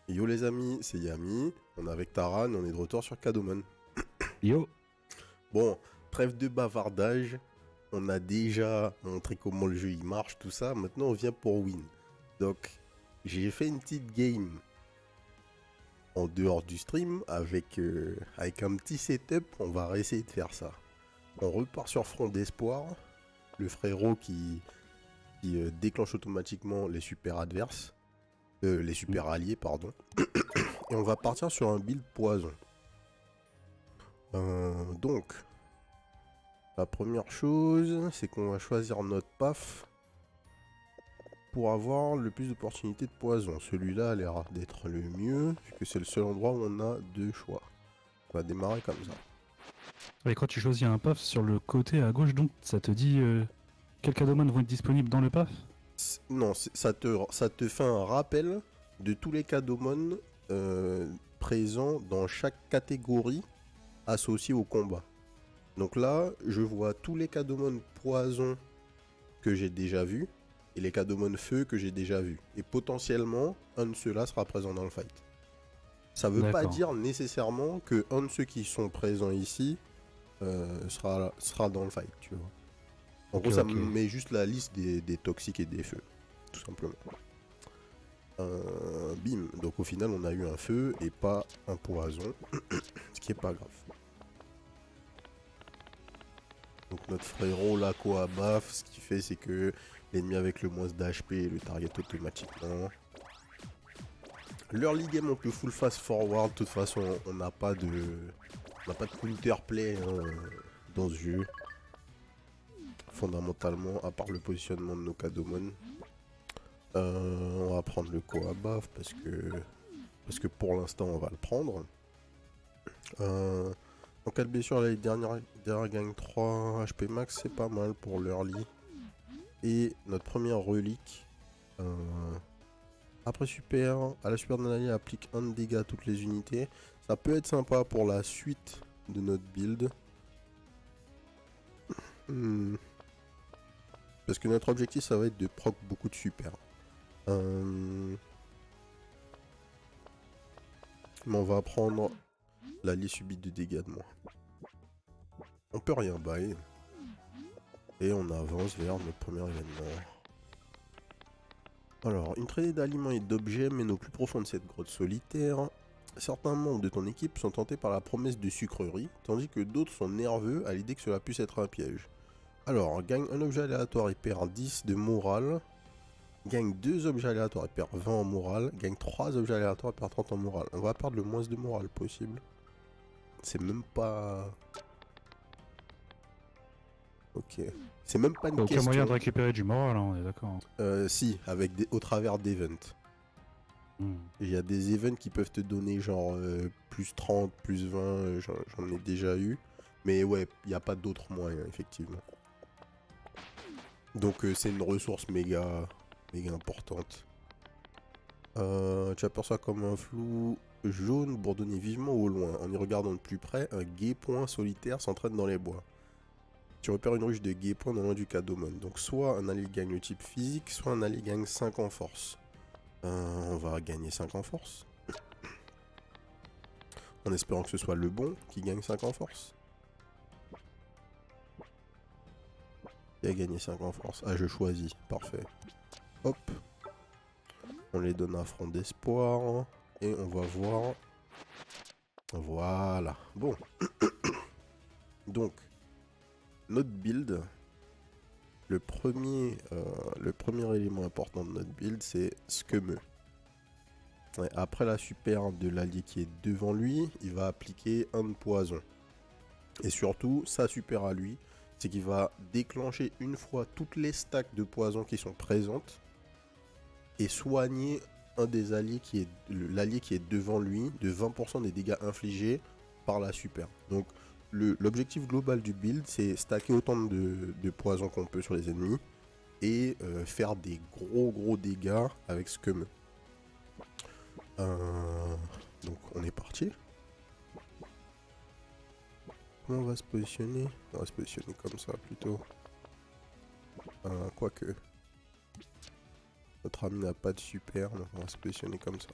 Yo les amis, c'est Yami, on est avec Taran et on est de retour sur Kadomon. Yo, Bon, trêve de bavardage, on a déjà montré comment le jeu il marche, tout ça, maintenant on vient pour win. Donc, j'ai fait une petite game en dehors du stream avec un petit setup, on va essayer de faire ça. On repart sur Front d'Espoir, le frérot qui déclenche automatiquement les super adverses, les super alliés, pardon. Et on va partir sur un build poison. Donc, la première chose, c'est qu'on va choisir notre PAF pour avoir le plus d'opportunités de poison. Celui-là a l'air d'être le mieux, puisque c'est le seul endroit où on a deux choix. On va démarrer comme ça. et quand tu choisis un PAF sur le côté à gauche, donc ça te dit quels Kadomon vont être disponibles dans le PAF? Non, ça te fait un rappel de tous les Kadomon présents dans chaque catégorie associée au combat. Donc là, je vois tous les Kadomon poison que j'ai déjà vus et les Kadomon feu que j'ai déjà vus. Et potentiellement, un de ceux-là sera présent dans le fight. Ça veut pas D'accord. dire nécessairement que un de ceux qui sont présents ici sera dans le fight, tu vois. En gros, ça me met juste la liste des toxiques et des feux, tout simplement. Bim, donc au final, on a eu un feu et pas un poison, ce qui est pas grave. Donc notre frérot là quoi baf, ce qu'il fait c'est que l'ennemi avec le moins d'HP le target automatiquement. L'early game on peut full fast forward, de toute façon on n'a pas de counter play dans ce jeu. Fondamentalement, à part le positionnement de nos Kadomon. On va prendre le Koa baf parce que pour l'instant on va le prendre. En cas de blessure, la dernière gagne 3 HP max, c'est pas mal pour l'early. Et notre première relique. Après super, à la super d'un allié applique 1 de dégâts à toutes les unités. Ça peut être sympa pour la suite de notre build. Parce que notre objectif ça va être de proc beaucoup de super. Mais on va prendre l'allié subit de dégâts de moins. On peut rien buy. Et on avance vers notre premier événement. Alors, une traînée d'aliments et d'objets mène au plus profond de cette grotte solitaire. Certains membres de ton équipe sont tentés par la promesse de sucrerie, tandis que d'autres sont nerveux à l'idée que cela puisse être un piège. Alors, gagne un objet aléatoire et perd 10 de morale. Gagne 2 objets aléatoires et perd 20 en morale. Gagne 3 objets aléatoires et perd 30 en morale. On va perdre le moins de morale possible. C'est même pas... Ok. C'est même pas une Aucun moyen de question. récupérer du moral, hein, on est d'accord. Si, au travers d'events. Il y a des events qui peuvent te donner genre plus 30, plus 20, j'en ai déjà eu. Mais ouais, il n'y a pas d'autres moyens, effectivement. Donc c'est une ressource méga importante. Tu aperçois comme un flou jaune bourdonner vivement au loin. En y regardant de plus près, un guet-point solitaire s'entraîne dans les bois. Tu repères une ruche de guet-point dans loin du Kadomon. Donc soit un allié gagne le type physique, soit un allié gagne 5 en force. On va gagner 5 en force. En espérant que ce soit le bon qui gagne 5 en force. Il a gagné 5 en force. Ah, je choisis. Parfait. Hop. On les donne à Front d'Espoir. Et on va voir. Voilà. Bon. Donc, notre build. Le premier élément important de notre build, c'est Scumeux. Ouais, après la super de l'allié qui est devant lui, il va appliquer un de poison. Et surtout, sa super à lui, c'est qu'il va déclencher une fois toutes les stacks de poison qui sont présentes et soigner un des alliés l'allié qui est devant lui de 20% des dégâts infligés par la super. Donc l'objectif global du build, c'est stacker autant de poison qu'on peut sur les ennemis et faire des gros dégâts avec Scum. Donc on est parti. Comment on va se positionner? On va se positionner comme ça plutôt. Quoique. Notre ami n'a pas de super, donc on va se positionner comme ça.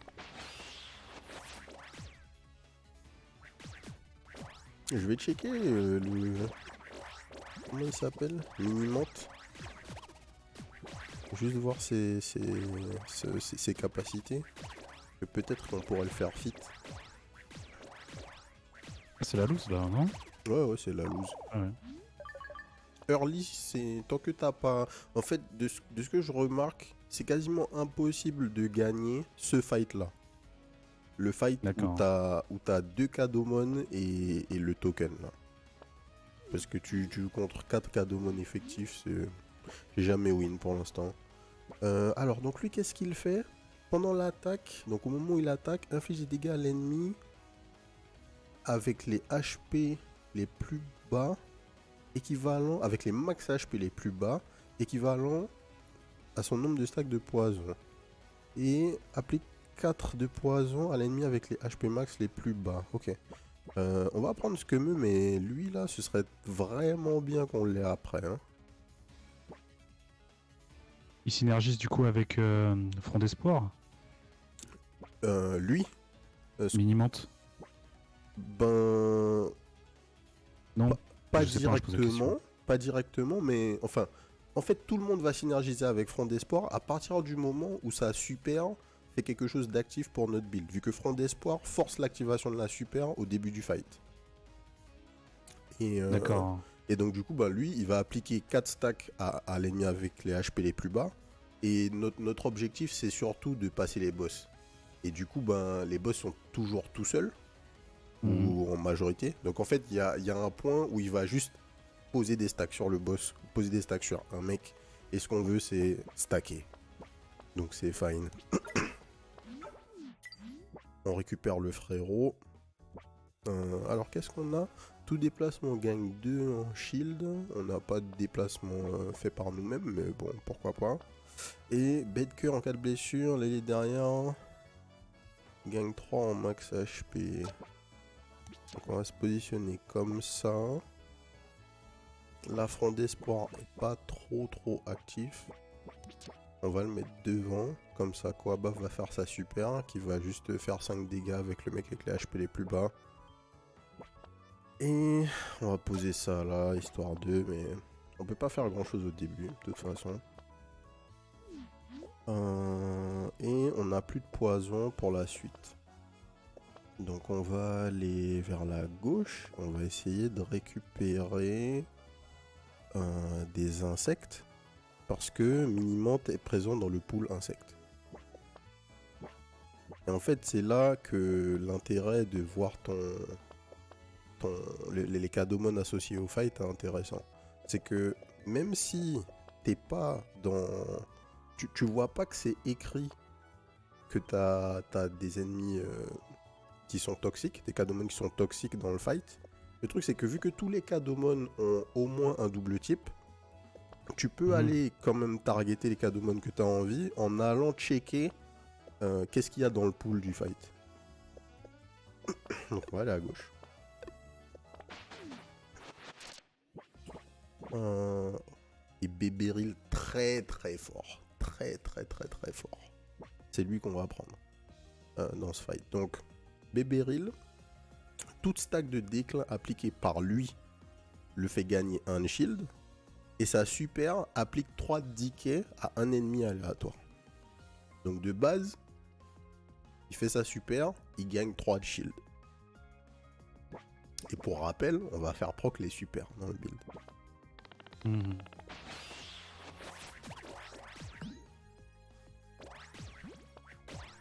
Je vais checker le... Comment il s'appelle? Minimante. Juste voir ses capacités. Que peut-être qu'on pourrait le faire fit. C'est la loose là, non? Ouais, c'est la loose. Ouais. Early, c'est tant que t'as pas... En fait, de ce que je remarque, c'est quasiment impossible de gagner ce fight-là. Le fight où t'as 2 Kadomon et le token, là. Parce que tu joues contre 4 Kadomon effectifs, c'est jamais win pour l'instant. Alors, donc lui, qu'est-ce qu'il fait? Pendant l'attaque, donc au moment où il attaque, inflige des dégâts à l'ennemi avec les HP les plus bas, équivalent, avec les max HP les plus bas, équivalent à son nombre de stacks de poison. Et applique 4 de poison à l'ennemi avec les HP max les plus bas. Ok. On va prendre ce que me, mais lui là, ce serait vraiment bien qu'on l'ait après. Hein. Il synergise du coup avec Front d'Espoir. Lui Minimante. Ben... Non. Pas directement, pas directement, mais enfin... En fait, tout le monde va synergiser avec Front d'Espoir à partir du moment où sa super fait quelque chose d'actif pour notre build, vu que Front d'Espoir force l'activation de la super au début du fight. D'accord. Et donc du coup, bah, lui, il va appliquer 4 stacks à l'ennemi avec les HP les plus bas. Et notre objectif, c'est surtout de passer les boss. Et du coup, ben, les boss sont toujours tout seuls, ou en majorité. Donc en fait, il y a un point où il va juste poser des stacks sur le boss, poser des stacks sur un mec. Et ce qu'on veut, c'est stacker. Donc c'est fine. On récupère le frérot. Alors qu'est-ce qu'on a? Tout déplacement gagne 2 en shield. On n'a pas de déplacement fait par nous-mêmes, mais bon, pourquoi pas. Et bête cœur en cas de blessure. L'ailier derrière gagne 3 en max HP. Donc on va se positionner comme ça. L'affront d'espoir n'est pas trop actif. On va le mettre devant. Comme ça, Koabaf va faire sa super. Qui va juste faire 5 dégâts avec le mec avec les HP les plus bas. Et on va poser ça là, histoire de... Mais on peut pas faire grand chose au début, de toute façon. Et on n'a plus de poison pour la suite. Donc on va aller vers la gauche. On va essayer de récupérer des insectes. Parce que Minimante est présent dans le pool insectes. Et en fait c'est là que l'intérêt de voir les Kadomon associés au fight est intéressant. C'est que même si t'es pas dans... Tu vois pas que c'est écrit que t'as des ennemis qui sont toxiques, des Kadomon qui sont toxiques dans le fight. Le truc c'est que vu que tous les Kadomon ont au moins un double type, tu peux aller quand même targeter les Kadomon que t'as envie en allant checker qu'est-ce qu'il y a dans le pool du fight. Donc on va aller à gauche. Et Bébéril très fort. Très fort. C'est lui qu'on va prendre dans ce fight. Donc Bébéril, toute stack de déclin appliquée par lui le fait gagner un shield. Et sa super applique 3 decay à un ennemi aléatoire. Donc de base, il fait sa super, il gagne 3 de shield. Et pour rappel, on va faire proc les super dans le build.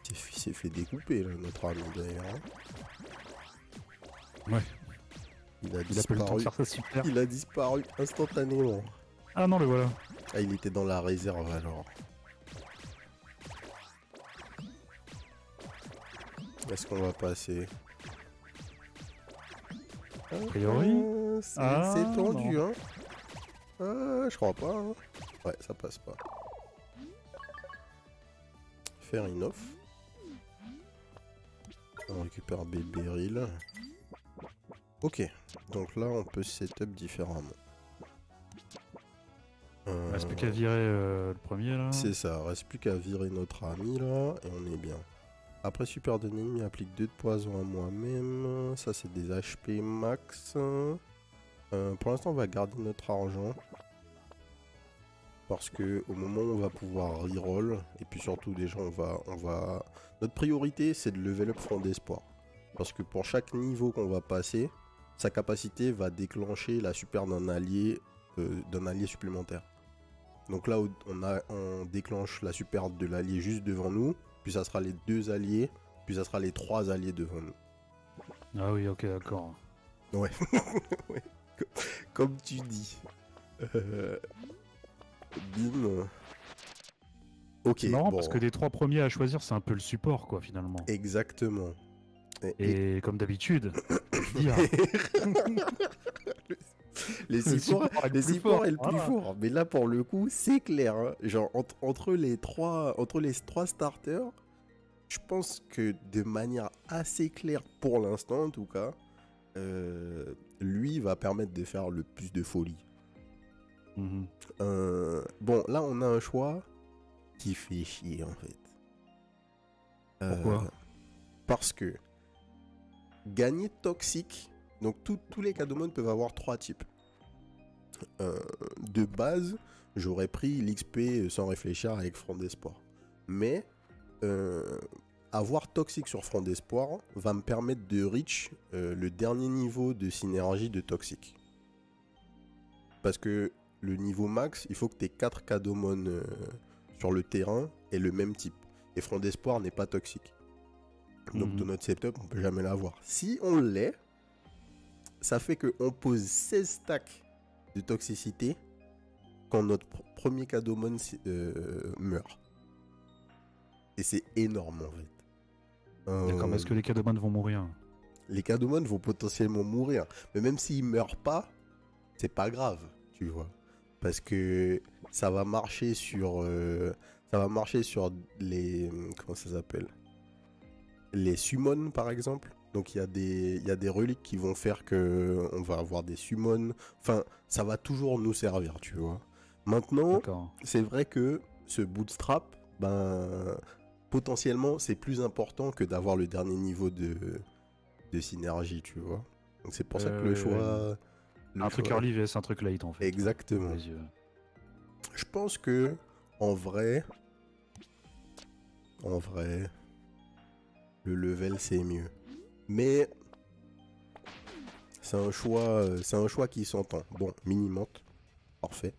Il s'est fait découper là, notre ami d'ailleurs. Ouais. Il a disparu. Il a disparu instantanément. Ah non, le voilà. Ah, il était dans la réserve alors. Est-ce qu'on va passer? A priori. C'est tendu, hein. Je crois pas. Hein. Ouais, ça passe pas. Fair enough. On récupère Bébéril. Ok, donc là on peut setup différemment. Reste plus qu'à virer le premier là. C'est ça, reste plus qu'à virer notre ami là et on est bien. Après super d'un ennemi applique 2 de poison à moi-même. Ça c'est des HP max. Pour l'instant on va garder notre argent. Parce que au moment où on va pouvoir reroll, et puis surtout déjà on va... Notre priorité c'est de level up Front d'Espoir. Parce que pour chaque niveau qu'on va passer, sa capacité va déclencher la super d'un allié supplémentaire. Donc là on déclenche la super de l'allié juste devant nous, puis ça sera les 2 alliés, puis ça sera les 3 alliés devant nous. Ah oui, ok, d'accord. Ouais. Ouais. Comme tu dis. Bim. Ok, C'est marrant bon. parce que des 3 premiers à choisir, c'est un peu le support, quoi, finalement. Exactement. Et comme d'habitude, dire. Les supports est le plus fort. Mais là, pour le coup, c'est clair. Hein. Genre, entre les trois starters, je pense que de manière assez claire, pour l'instant en tout cas, lui va permettre de faire le plus de folie. Mhm. Bon, là, on a un choix qui fait chier, en fait. Pourquoi? Parce que gagner toxique, donc tous les Cadomon peuvent avoir 3 types. De base, j'aurais pris l'XP sans réfléchir avec Front d'Espoir. Mais avoir toxique sur Front d'Espoir va me permettre de reach le dernier niveau de synergie de toxique. Parce que le niveau max, il faut que tu aies 4 Cadomon sur le terrain et le même type. Et Front d'Espoir n'est pas toxique. Donc de notre setup, on peut jamais l'avoir. Si on l'est, ça fait qu'on pose 16 stacks de toxicité quand notre premier Cadomon meurt. Et c'est énorme en fait. D'accord, mais est-ce que les Cadomon vont mourir? Les Cadomon vont potentiellement mourir. Mais même s'ils meurent pas, c'est pas grave, tu vois. Parce que ça va marcher sur les... Comment ça s'appelle? Les summons par exemple. Donc il y a des reliques qui vont faire que on va avoir des summons. Enfin, ça va toujours nous servir, tu vois. Maintenant, c'est vrai que ce bootstrap, ben potentiellement c'est plus important que d'avoir le dernier niveau de synergie, tu vois. Donc c'est pour ça que le choix... Un truc early vs un truc late en fait. Exactement. Je pense que en vrai, le level c'est mieux. Mais c'est un choix qui s'entend. Bon, mini-monte, parfait.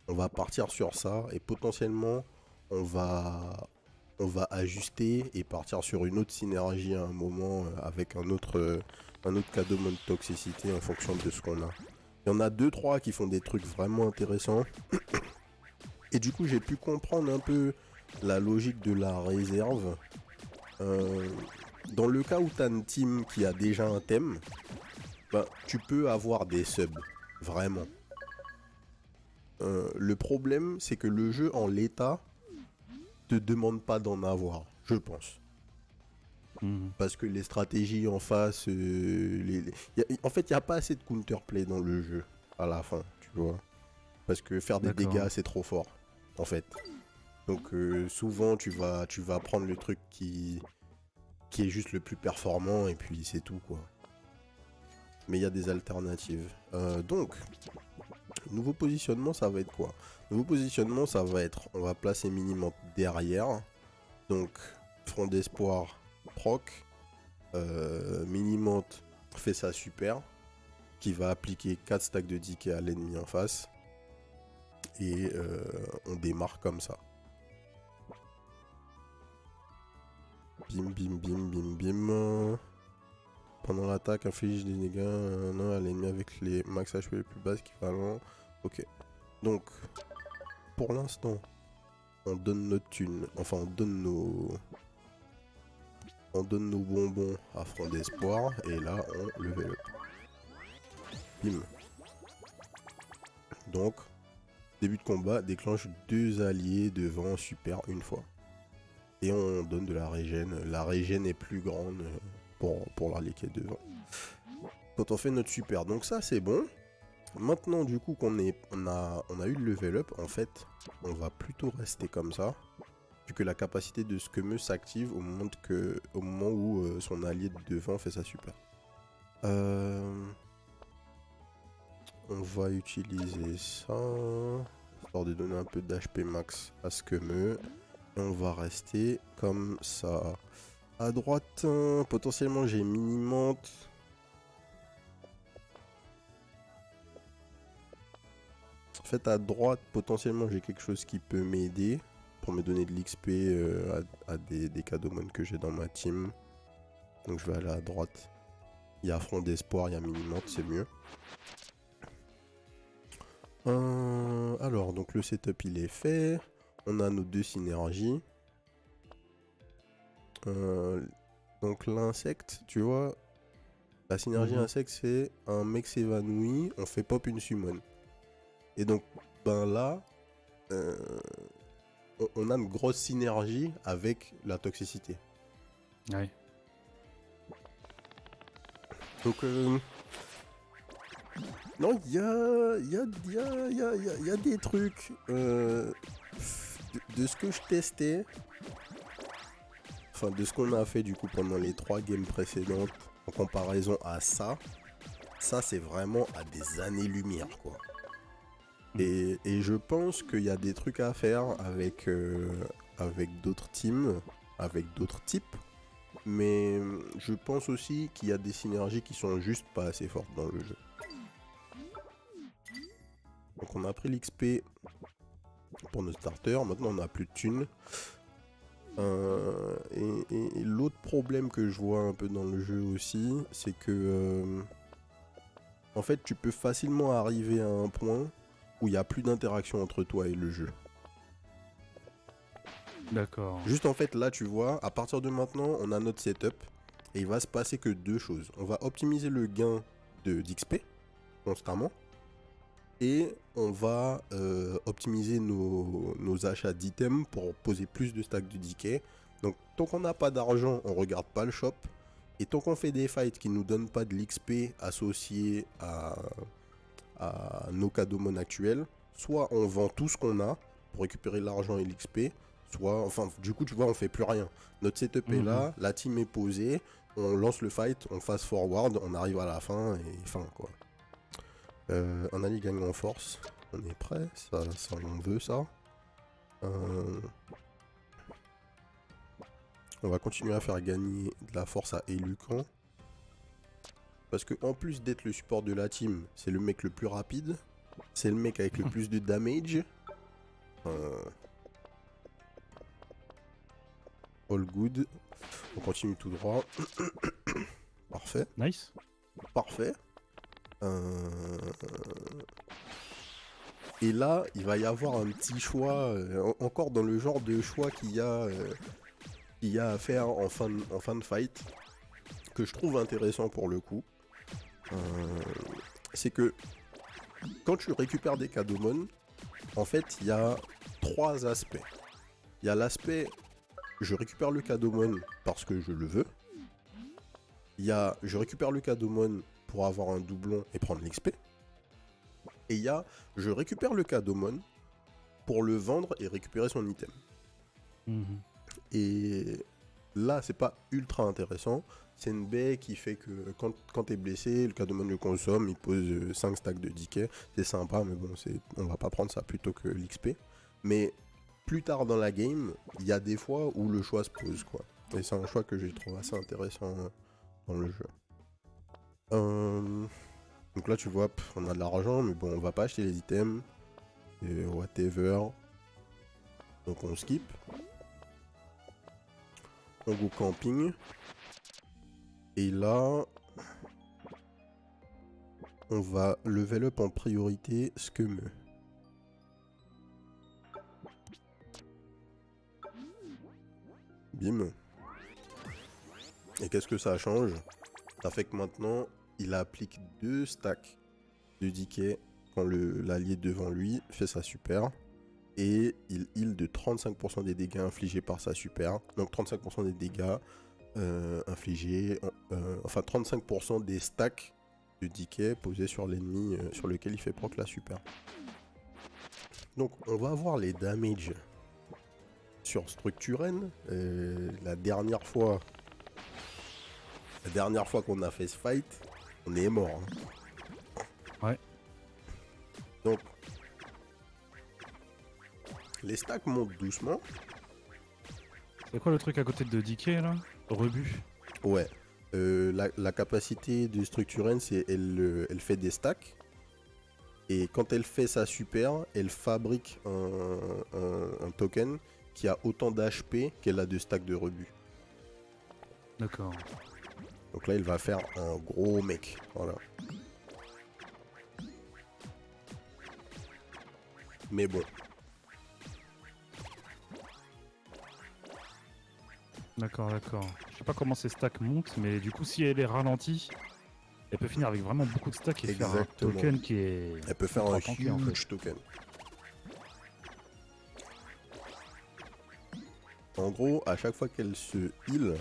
On va partir sur ça et potentiellement on va ajuster et partir sur une autre synergie à un moment avec un autre Cadomon de toxicité en fonction de ce qu'on a. Il y en a 2-3 qui font des trucs vraiment intéressants. Et du coup j'ai pu comprendre un peu la logique de la réserve. Dans le cas où tu as une team qui a déjà un thème, bah, tu peux avoir des subs, vraiment. Le problème, c'est que le jeu en l'état te demande pas d'en avoir, je pense. Parce que les stratégies en face, en fait, il n'y a pas assez de counterplay dans le jeu à la fin, tu vois. Parce que faire des dégâts, c'est trop fort, en fait. Donc souvent, tu vas prendre le truc qui est juste le plus performant et puis c'est tout, quoi. Mais il y a des alternatives. Donc, nouveau positionnement, ça va être quoi? Nouveau positionnement, ça va être, on va placer Mini-Monte derrière. Donc, Front d'Espoir, proc. Mini-Monte fait sa super, qui va appliquer 4 stacks de DK à l'ennemi en face. Et on démarre comme ça. Bim, bim, bim, bim, bim. Pendant l'attaque, inflige des dégâts à l'ennemi avec les max HP les plus bas équivalents. Ok. Donc, pour l'instant, on donne notre thune. Enfin, on donne nos bonbons à Front d'Espoir. Et là, on level up. Bim. Donc, début de combat, déclenche 2 alliés devant super une fois. Et on donne de la régène. La régène est plus grande pour l'allié qui est devant. Quand on fait notre super. Donc ça, c'est bon. Maintenant, du coup, qu'on a eu le level up, en fait, on va plutôt rester comme ça. vu que la capacité de Skeme s'active au moment où son allié de devant fait sa super. On va utiliser ça, histoire de donner un peu d'HP max à Skeme. Et on va rester comme ça. À droite, potentiellement j'ai Minimante. En fait, à droite, potentiellement j'ai quelque chose qui peut m'aider pour me donner de l'XP à des Cadomon que j'ai dans ma team. Donc je vais aller à droite. Il y a Front d'Espoir, il y a Minimante, c'est mieux. Alors, donc le setup il est fait. On a nos 2 synergies. Donc l'insecte, tu vois, la synergie insecte c'est un mec s'évanouit, on fait pop une summon. Et donc, ben là, on a une grosse synergie avec la toxicité. Ouais. Donc, non, il y a des trucs de ce que je testais, enfin de ce qu'on a fait du coup pendant les 3 games précédentes en comparaison à ça c'est vraiment à des années-lumière quoi. Et je pense qu'il y a des trucs à faire avec d'autres teams, avec d'autres types. Mais je pense aussi qu'il y a des synergies qui sont juste pas assez fortes dans le jeu. Donc on a pris l'XP pour nos starters, maintenant on n'a plus de thunes. Et l'autre problème que je vois un peu dans le jeu aussi, c'est que en fait tu peux facilement arriver à un point où il n'y a plus d'interaction entre toi et le jeu. D'accord. Juste en fait là tu vois, à partir de maintenant on a notre setup et il va se passer que 2 choses. On va optimiser le gain d'XP constamment et on va optimiser nos achats d'items pour poser plus de stacks de decay. Donc tant qu'on n'a pas d'argent on regarde pas le shop et tant qu'on fait des fights qui nous donnent pas de l'XP associé à nos Cadomon actuels, soit on vend tout ce qu'on a pour récupérer l'argent et l'XP, soit, enfin, du coup, tu vois, on fait plus rien. Notre setup est là, la team est posée, on lance le fight, on fast forward, on arrive à la fin et fin, quoi. Un allié gagne en force, on est prêt, ça on veut ça. On va continuer à faire gagner de la force à Elucan. Parce que en plus d'être le support de la team, c'est le mec le plus rapide. C'est le mec avec le plus de damage. All good. On continue tout droit. Parfait. Nice. Parfait. Et là, il va y avoir un petit choix, encore dans le genre de choix qu'il y a à faire en fin de fight, que je trouve intéressant pour le coup. C'est que quand tu récupères des Cadomon, en fait, il y a 3 aspects. Il y a l'aspect je récupère le Cadomon parce que je le veux. Il y a je récupère le Cadomon pour avoir un doublon et prendre l'XP. Et il y a je récupère le Cadomon pour le vendre et récupérer son item. Et là, c'est pas ultra intéressant. C'est une baie qui fait que quand t'es blessé, le Cadomon le consomme, il pose 5 stacks de decay. C'est sympa, mais bon, on va pas prendre ça plutôt que l'XP. Mais plus tard dans la game, il y a des fois où le choix se pose, quoi. Et c'est un choix que j'ai trouvé assez intéressant dans le jeu. Donc là, tu vois, on a de l'argent, mais bon, on va pas acheter les items. Et whatever. Donc on skip. On go camping. Et là, on va level up en priorité Skeme. Bim. Et qu'est-ce que ça change? Ça fait que maintenant, il applique 2 stacks de decay quand l'allié devant lui fait sa super. Et il heal de 35% des dégâts infligés par sa super. Donc 35% des dégâts infligés, enfin 35% des stacks de decay posés sur l'ennemi sur lequel il fait proc la super. Donc on va avoir les damages sur Structuren, la dernière fois qu'on a fait ce fight, on est mort. Hein. Ouais. Donc, les stacks montent doucement. C'est quoi le truc à côté de Decay là? Rebut. Ouais. La capacité de Structuren, c'est elle fait des stacks. Et quand elle fait sa super, elle fabrique un token qui a autant d'HP qu'elle a de stacks de rebut. D'accord. Donc là, il va faire un gros mec. Voilà. Mais bon. D'accord, d'accord. Je sais pas comment ces stacks montent, mais du coup, si elle est ralentie, elle peut finir avec vraiment beaucoup de stacks et faire un token qui est... Elle peut faire un tanké, huge en fait. token. En gros, à chaque fois qu'elle se heal,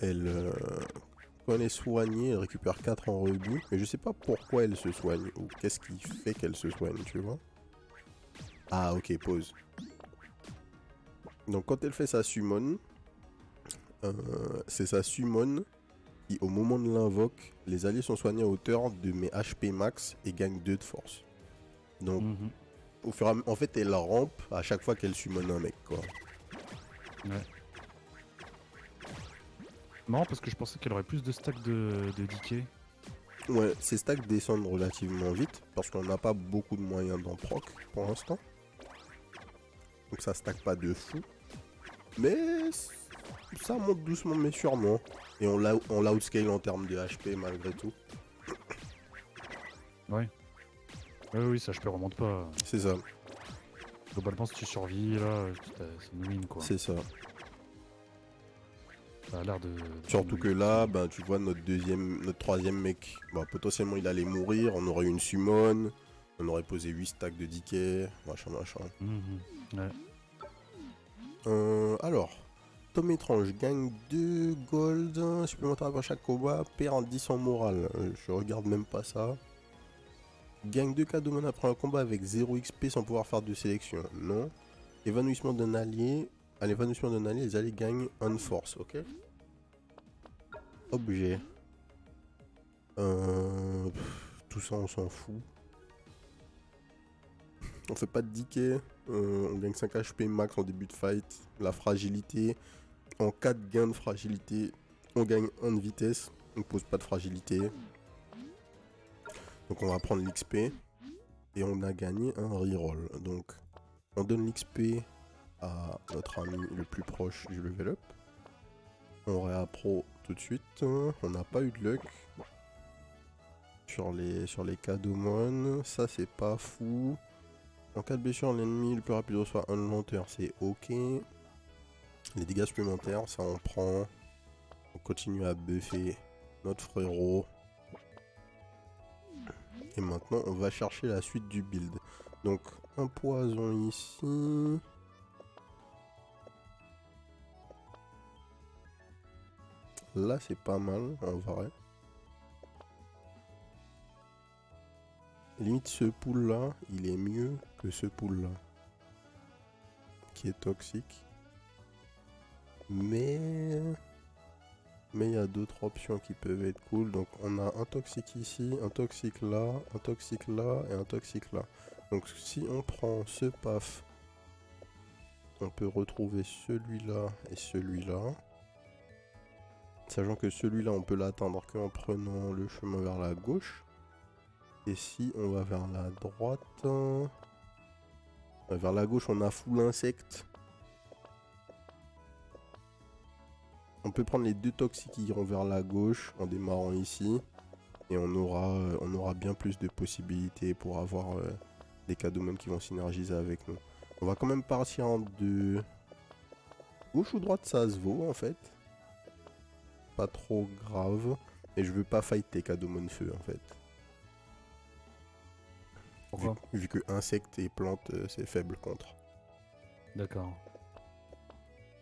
quand elle est soignée, elle récupère 4 en rebut. Mais je sais pas pourquoi elle se soigne, ou qu'est-ce qui fait qu'elle se soigne, tu vois. Ah, ok, pause. Donc quand elle fait sa summon, c'est sa summon qui, au moment de l'invoque, les alliés sont soignés à hauteur de mes HP max et gagnent 2 de force. Donc, au fur et à mesure, en fait, elle rampe à chaque fois qu'elle summon un mec, quoi. Ouais. Marrant parce que je pensais qu'elle aurait plus de stacks de Decay. Ouais, ces stacks descendent relativement vite parce qu'on n'a pas beaucoup de moyens d'en proc pour l'instant. Donc ça stack pas de fou. Mais ça monte doucement mais sûrement. Et on l'outscale en termes de HP malgré tout. Ouais. Oui, ça je peux remonte pas. C'est ça. Globalement, si tu survis là, c'est une win quoi. C'est ça. Ça a l'air de Surtout que là, ben, tu vois, notre troisième mec, bah, potentiellement il allait mourir. On aurait eu une summon. On aurait posé 8 stacks de decay. Machin. Ouais. Alors, Tom étrange gagne 2 gold supplémentaires après chaque combat, perd 10 en morale. Je regarde même pas ça. Gagne 2 cadeaux mana après un combat avec 0 XP sans pouvoir faire de sélection. Non. Évanouissement d'un allié. À l'évanouissement d'un allié, les alliés gagnent 1 force, ok. Objet. Tout ça, on s'en fout. On fait pas de decay. On gagne 5 HP max en début de fight. La fragilité. En cas de gain de fragilité, on gagne 1 de vitesse. On ne pose pas de fragilité. Donc on va prendre l'XP. Et on a gagné un reroll. Donc on donne l'XP à notre ami le plus proche du level up. On réappro tout de suite. On n'a pas eu de luck. Sur les cadomon. Ça c'est pas fou. En cas de blessure, l'ennemi le plus rapide reçoit un lenteur. C'est ok. Les dégâts supplémentaires, ça on prend. On continue à buffer notre frérot. Et maintenant, on va chercher la suite du build. Donc, un poison ici. Là, c'est pas mal, en vrai. Limite, ce pool-là, il est mieux que ce pool-là. Qui est toxique. Mais il y a d'autres options qui peuvent être cool. Donc on a un toxique ici, un toxique là, un toxique là et un toxique là. Donc si on prend ce paf, on peut retrouver celui-là et celui-là. Sachant que celui-là on peut l'atteindre qu'en prenant le chemin vers la gauche. Et si on va vers la droite, vers la gauche on a full insecte. On peut prendre les 2 toxiques qui iront vers la gauche en démarrant ici. Et on aura bien plus de possibilités pour avoir des cadomon qui vont synergiser avec nous. On va quand même partir en 2. Gauche ou droite, ça se vaut en fait. Pas trop grave. Et je veux pas fight tes cadomon feu en fait. Pourquoi? Vu que insectes et plantes, c'est faible contre. D'accord.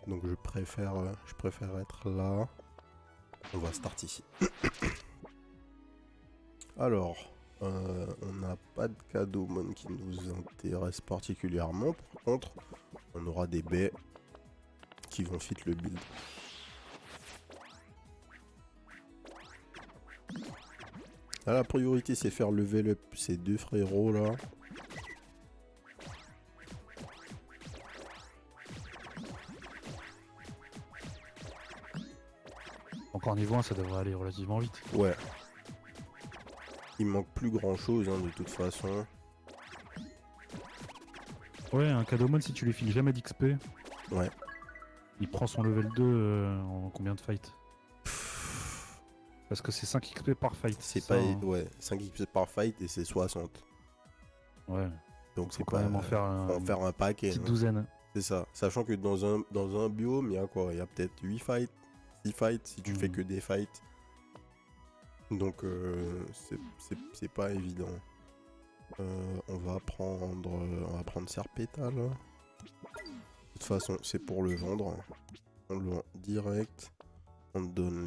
Donc je préfère être là. On va start ici. Alors, On n'a pas de Cadomon qui nous intéresse particulièrement. Par contre, on aura des baies qui vont fit le build. Là, la priorité, c'est faire level up ces deux frérots là. Encore niveau 1, ça devrait aller relativement vite. Ouais. Il manque plus grand chose hein, de toute façon. Ouais, un Cadomon, si tu lui files jamais d'XP, ouais. Il prend son level 2 en combien de fights? Parce que c'est 5 XP par fight. C'est pas. Hein. Ouais, 5 XP par fight et c'est 60. Ouais. Donc c'est quand pas. Même en faire un paquet. Petite douzaine. C'est ça. Sachant que dans un biome, il y a quoi? Il y a peut-être 8 fights, 6 fights si tu fais que des fights. Donc c'est pas évident. On va prendre Serpétale. De toute façon, c'est pour le vendre. On le vend direct. On donne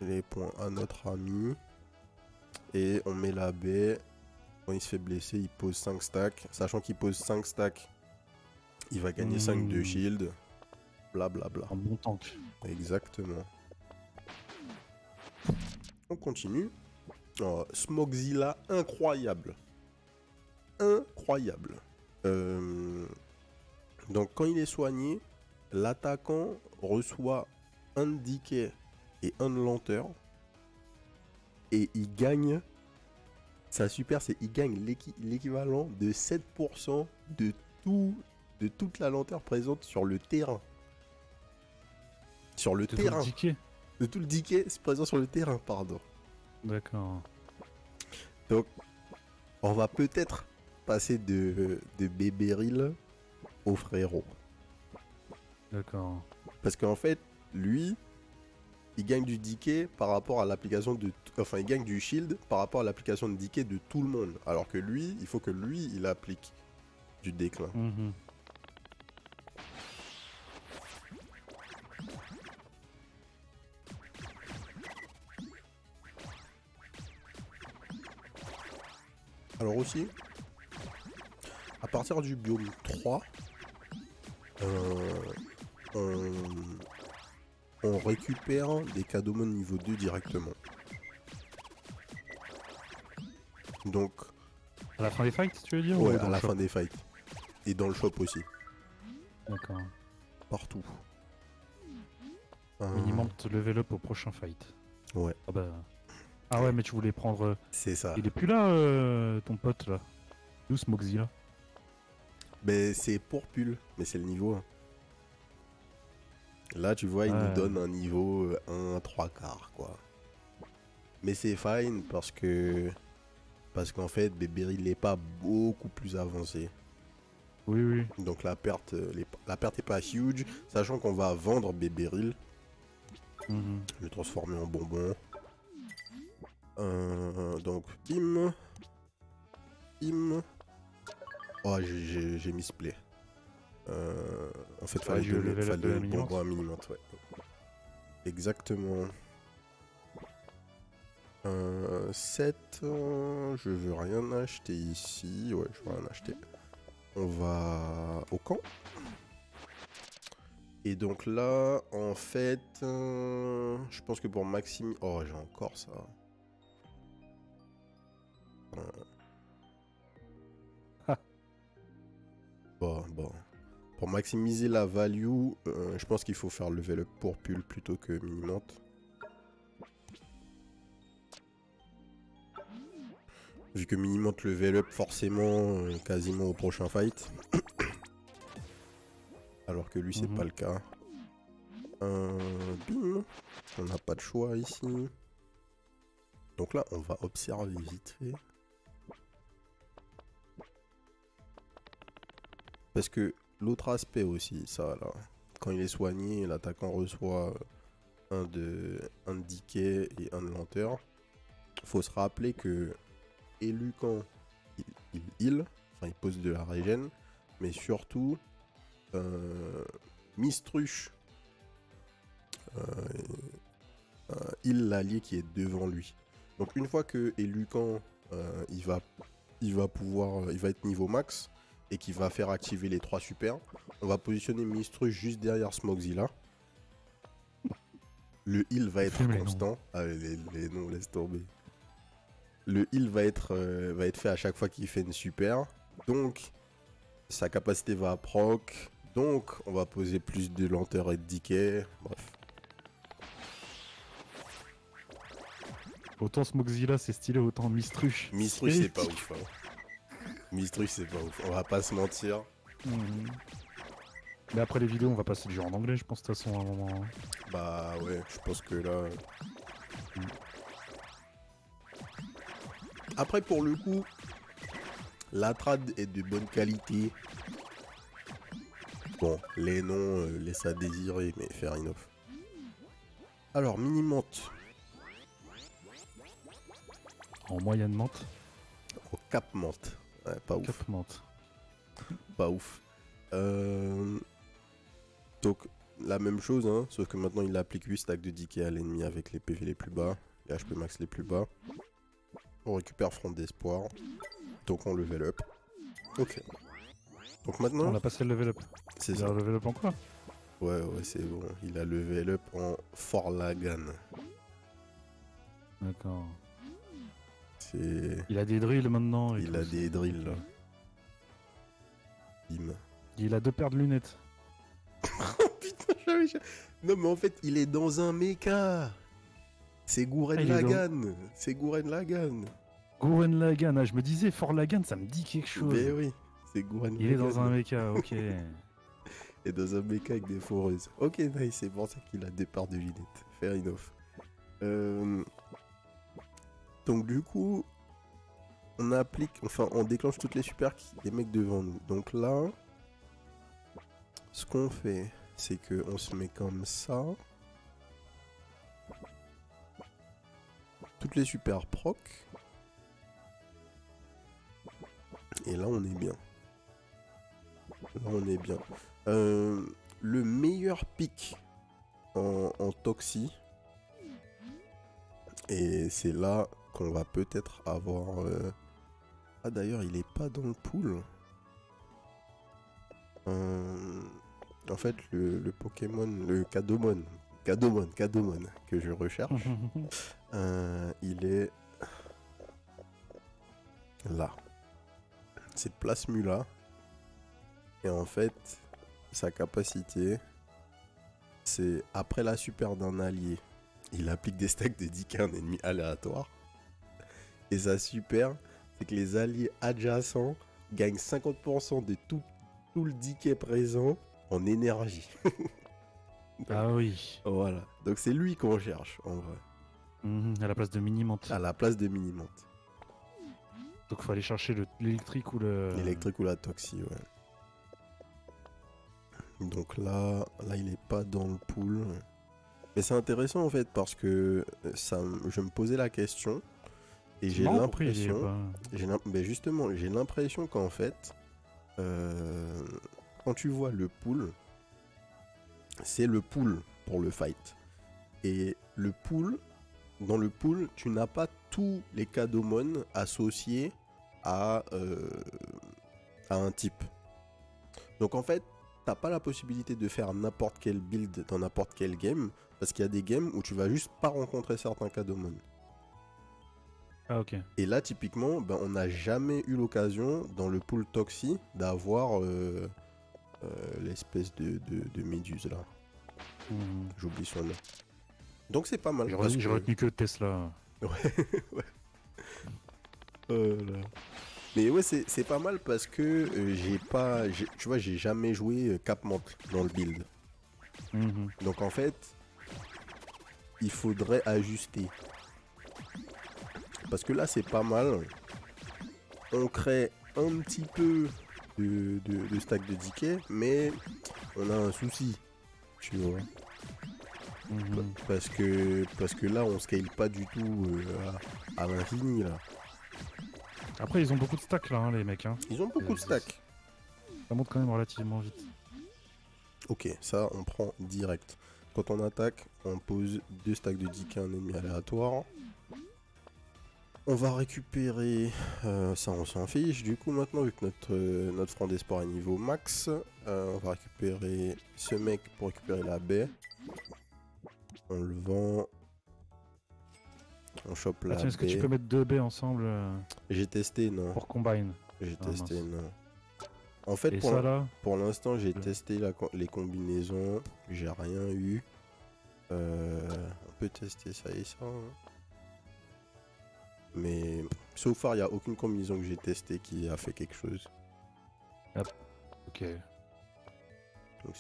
les points à notre ami. Et on met la baie. Quand il se fait blesser, il pose 5 stacks. Sachant qu'il pose 5 stacks, il va gagner 5 de shield. Blablabla. Un bon tank. Exactement. On continue. Oh, Smogzilla, incroyable. Incroyable. Donc quand il est soigné, l'attaquant reçoit un decay et un lenteur. Et il gagne. Sa super, c'est il gagne l'équivalent de 7% de toute la lenteur présente sur le terrain. Sur le terrain. De tout le decay présent sur le terrain, pardon. D'accord. Donc, on va peut-être passer de Bébéril au frérot. D'accord. Parce qu'en fait, lui, il gagne du decay par rapport à l'application de... Enfin, il gagne du shield par rapport à l'application de decay de tout le monde. Alors que lui, il faut que lui, il applique du déclin. Alors aussi, à partir du biome 3, on récupère des Cadomon niveau 2 directement. Donc... À la fin des fights, tu veux dire? Ouais, à la fin des fights. Et dans le shop aussi. D'accord. Partout. Minimum level up au prochain fight. Ouais. Ah bah... Ah ouais, mais tu voulais prendre... C'est ça. Il est plus là, ton pote, là. D'où Smogzilla? Ben, c'est pour pull, mais c'est le niveau 1. Là, tu vois, il nous donne un niveau 1, 3 quarts, quoi. Mais c'est fine parce qu'en fait, Bébéril n'est pas beaucoup plus avancé. Oui, oui. Donc la perte est pas huge, sachant qu'on va vendre Bébéril. Le transformer en bonbon. Donc, bim. Bim. Oh, j'ai misplay. En fait, fallait le bonbon à minimum, ouais. Exactement. 7. Je veux rien acheter ici. Ouais, je veux rien acheter. On va au camp. Et donc là, en fait, je pense que pour maximiser... Oh, j'ai encore ça. Bon. Pour maximiser la value, je pense qu'il faut faire level up pour pull plutôt que minimante. Vu que minimante level up forcément quasiment au prochain fight. Alors que lui c'est pas le cas. Bim. On n'a pas de choix ici. Donc là on va observer vite fait. Parce que l'autre aspect aussi, ça là, quand il est soigné, l'attaquant reçoit un decay et un de lenteur. Faut se rappeler que Élucan, il heal, enfin il pose de la régène, mais surtout Mistruche heal l'allié qui est devant lui. Donc une fois que Élucan il va être niveau max et qu'il va faire activer les 3 super, on va positionner Mistrush juste derrière Smogzilla. Le heal va être constant. Ah, les noms, laisse tomber. Le heal va être fait à chaque fois qu'il fait une super. Donc, sa capacité va proc. Donc, on va poser plus de lenteur et de decay. Bref. Autant Smogzilla c'est stylé, autant Mistrush. Mistrush c'est pas ouf. Hein. Mistrush c'est pas ouf. On va pas se mentir. Mais après les vidéos, on va passer du jeu en anglais, je pense, de toute façon, à un moment. Bah ouais, je pense que là... Après, pour le coup, la trad est de bonne qualité. Bon, les noms laissent à désirer, mais fair enough. Alors, mini-menthe. En moyenne menthe. En cap menthe. Ouais, pas ouf. Cap menthe. Pas ouf. Donc, la même chose, hein, sauf que maintenant il applique 8 stacks de decay à l'ennemi avec les PV les plus bas, les HP max les plus bas. On récupère front d'espoir. Donc on level up. Ok. Donc maintenant... On a passé le level up. C'est ça. Il a level up en quoi? Ouais, c'est bon. Il a level up en Forlagan. D'accord. C'est... Il a des drills maintenant. Il a des drills là. Bim. Il a 2 paires de lunettes. Oh putain, non mais en fait, il est dans un mecha. C'est Gurren Lagann. C'est Gurren Lagann. Gurren Lagann, je me disais Forlagan, ça me dit quelque chose. Mais oui, c'est Gurren Lagann. Il est dans un mecha, ok. Et dans un mecha avec des foreuses. Ok, nice, c'est pour ça qu'il a des parts de lunettes. Fair enough. Donc du coup, on applique, enfin on déclenche toutes les super des mecs devant nous. Donc là, ce qu'on fait, c'est que on se met comme ça. Toutes les super proc. Et là on est bien. Là on est bien. Le meilleur pic en Toxi. Et c'est là qu'on va peut-être avoir... Ah d'ailleurs il est pas dans le pool. En fait le Pokémon, le Kadomon que je recherche, il est là. C'est Plasmula. Et en fait, sa capacité, c'est après la super d'un allié, il applique des stacks de decay à un ennemi aléatoire. Et sa super, c'est que les alliés adjacents gagnent 50% de tout le decay présent en énergie. Ah oui. Voilà. Donc c'est lui qu'on cherche en vrai. À la place de Mini-Menthe. À la place de Mini-Menthe. Donc faut aller chercher l'électrique ou le... L'électrique ou la Toxi, ouais. Donc là il est pas dans le pool. Mais c'est intéressant en fait parce que je me posais la question et j'ai l'impression... justement, j'ai l'impression qu'en fait, quand tu vois le pool, c'est le pool pour le fight. Et le pool, dans le pool, tu n'as pas tous les Kadomon associés à un type. Donc en fait, t'as pas la possibilité de faire n'importe quel build dans n'importe quel game, parce qu'il y a des games où tu vas juste pas rencontrer certains Kadomon. Ah ok. Et là typiquement, on n'a jamais eu l'occasion dans le pool Toxi d'avoir l'espèce de méduse là. J'oublie son nom. Donc c'est pas mal. J'ai retenu que Tesla. Ouais. Mais ouais, c'est pas mal parce que tu vois, j'ai jamais joué Cap-Menthe dans le build. Donc en fait, il faudrait ajuster. Parce que là, c'est pas mal. On crée un petit peu de stack de decay, mais on a un souci, tu vois. Parce que là, on scale pas du tout à l'infini, là. Après, ils ont beaucoup de stacks, là, hein, les mecs. Hein. Ils ont beaucoup de stacks. Ça monte quand même relativement vite. Ok, ça, on prend direct. Quand on attaque, on pose 2 stacks de decay à un ennemi aléatoire. On va récupérer, ça on s'en fiche, du coup maintenant vu que notre franc d'espoir est niveau max, on va récupérer ce mec pour récupérer la baie. On le vend. On chope la baie. Est-ce que tu peux mettre 2 baies ensemble J'ai testé, non. pour combine? J'ai testé, mince. non. En fait, pour l'instant, j'ai testé les combinaisons. J'ai rien eu. On peut tester ça et ça. Hein. Mais so far, il n'y a aucune combinaison que j'ai testée qui a fait quelque chose. Yep. Ok.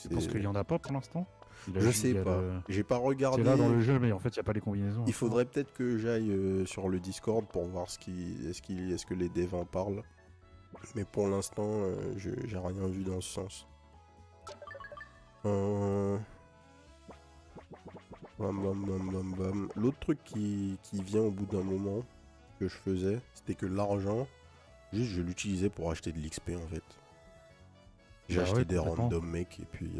Tu penses qu'il n'y en a pas pour l'instant? Je sais pas. J'ai pas regardé. C'est là dans le jeu, mais en fait, il n'y a pas les combinaisons. Il faudrait peut-être que j'aille sur le Discord pour voir est-ce que les devs en parlent. Mais pour l'instant, j'ai rien vu dans ce sens. Bam, bam, bam, bam, bam. L'autre truc qui vient au bout d'un moment que je faisais, c'était que l'argent, juste je l'utilisais pour acheter de l'XP en fait. J'ai acheté des random mecs et puis...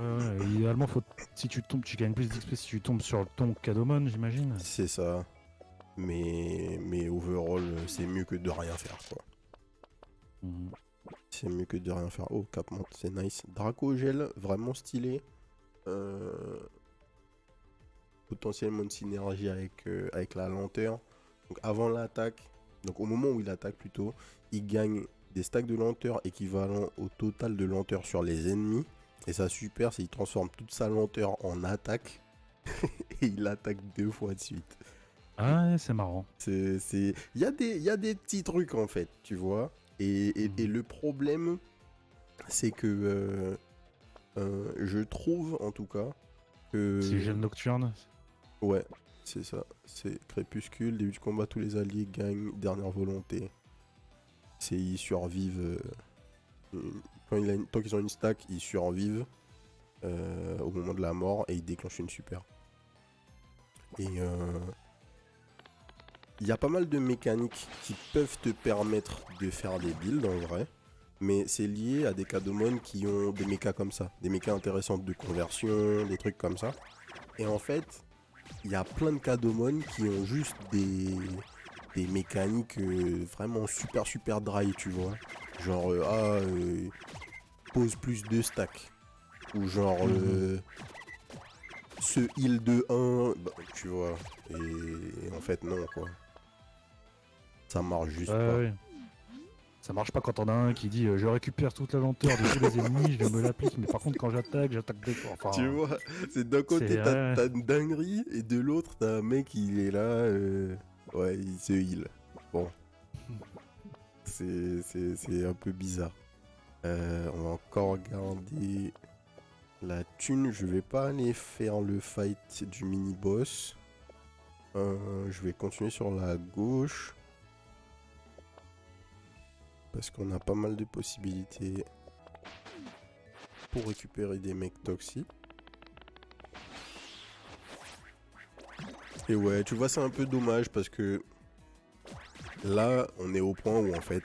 idéalement, si tu tombes, tu gagnes plus d'XP si tu tombes sur ton Cadomon, j'imagine. C'est ça. Mais overall, c'est mieux que de rien faire quoi. C'est mieux que de rien faire. Oh, Capmont, c'est nice. Dracogel, vraiment stylé. Potentiellement une synergie avec la lenteur. Donc avant l'attaque, donc au moment où il attaque plutôt, il gagne des stacks de lenteur équivalents au total de lenteur sur les ennemis. Et ça super, c'est qu'il transforme toute sa lenteur en attaque. Et il attaque 2 fois de suite. Ah, c'est marrant. Il y a des petits trucs en fait, tu vois. Et le problème, c'est que je trouve en tout cas que... C'est gel nocturne. Ouais, c'est ça. C'est crépuscule, début du combat, tous les alliés gagnent dernière volonté. Ils survivent. Tant qu'ils ont une stack, ils survivent au moment de la mort et ils déclenchent une super. Et il y a pas mal de mécaniques qui peuvent te permettre de faire des builds en vrai. Mais c'est lié à des Cadomon qui ont des mechas comme ça. Des mechas intéressantes de conversion, des trucs comme ça. Et en fait, il y a plein de Cadomon qui ont juste des mécaniques vraiment super dry, tu vois. Genre, pose plus de stack. Ou genre, ce heal de 1, bah, tu vois. Et en fait, non, quoi. Ça marche juste pas. Ouais. Ça marche pas quand on a un qui dit je récupère toute la lenteur de tous les ennemis, je me l'applique, mais par contre quand j'attaque 2 fois. Enfin, tu vois, c'est d'un côté t'as une dinguerie et de l'autre t'as un mec il est là, ouais il se heal. Bon, c'est un peu bizarre. On va encore regarder la thune. Je vais pas aller faire le fight du mini boss. Je vais continuer sur la gauche. Parce qu'on a pas mal de possibilités pour récupérer des mecs toxiques. Et ouais, tu vois, c'est un peu dommage parce que là, on est au point où en fait...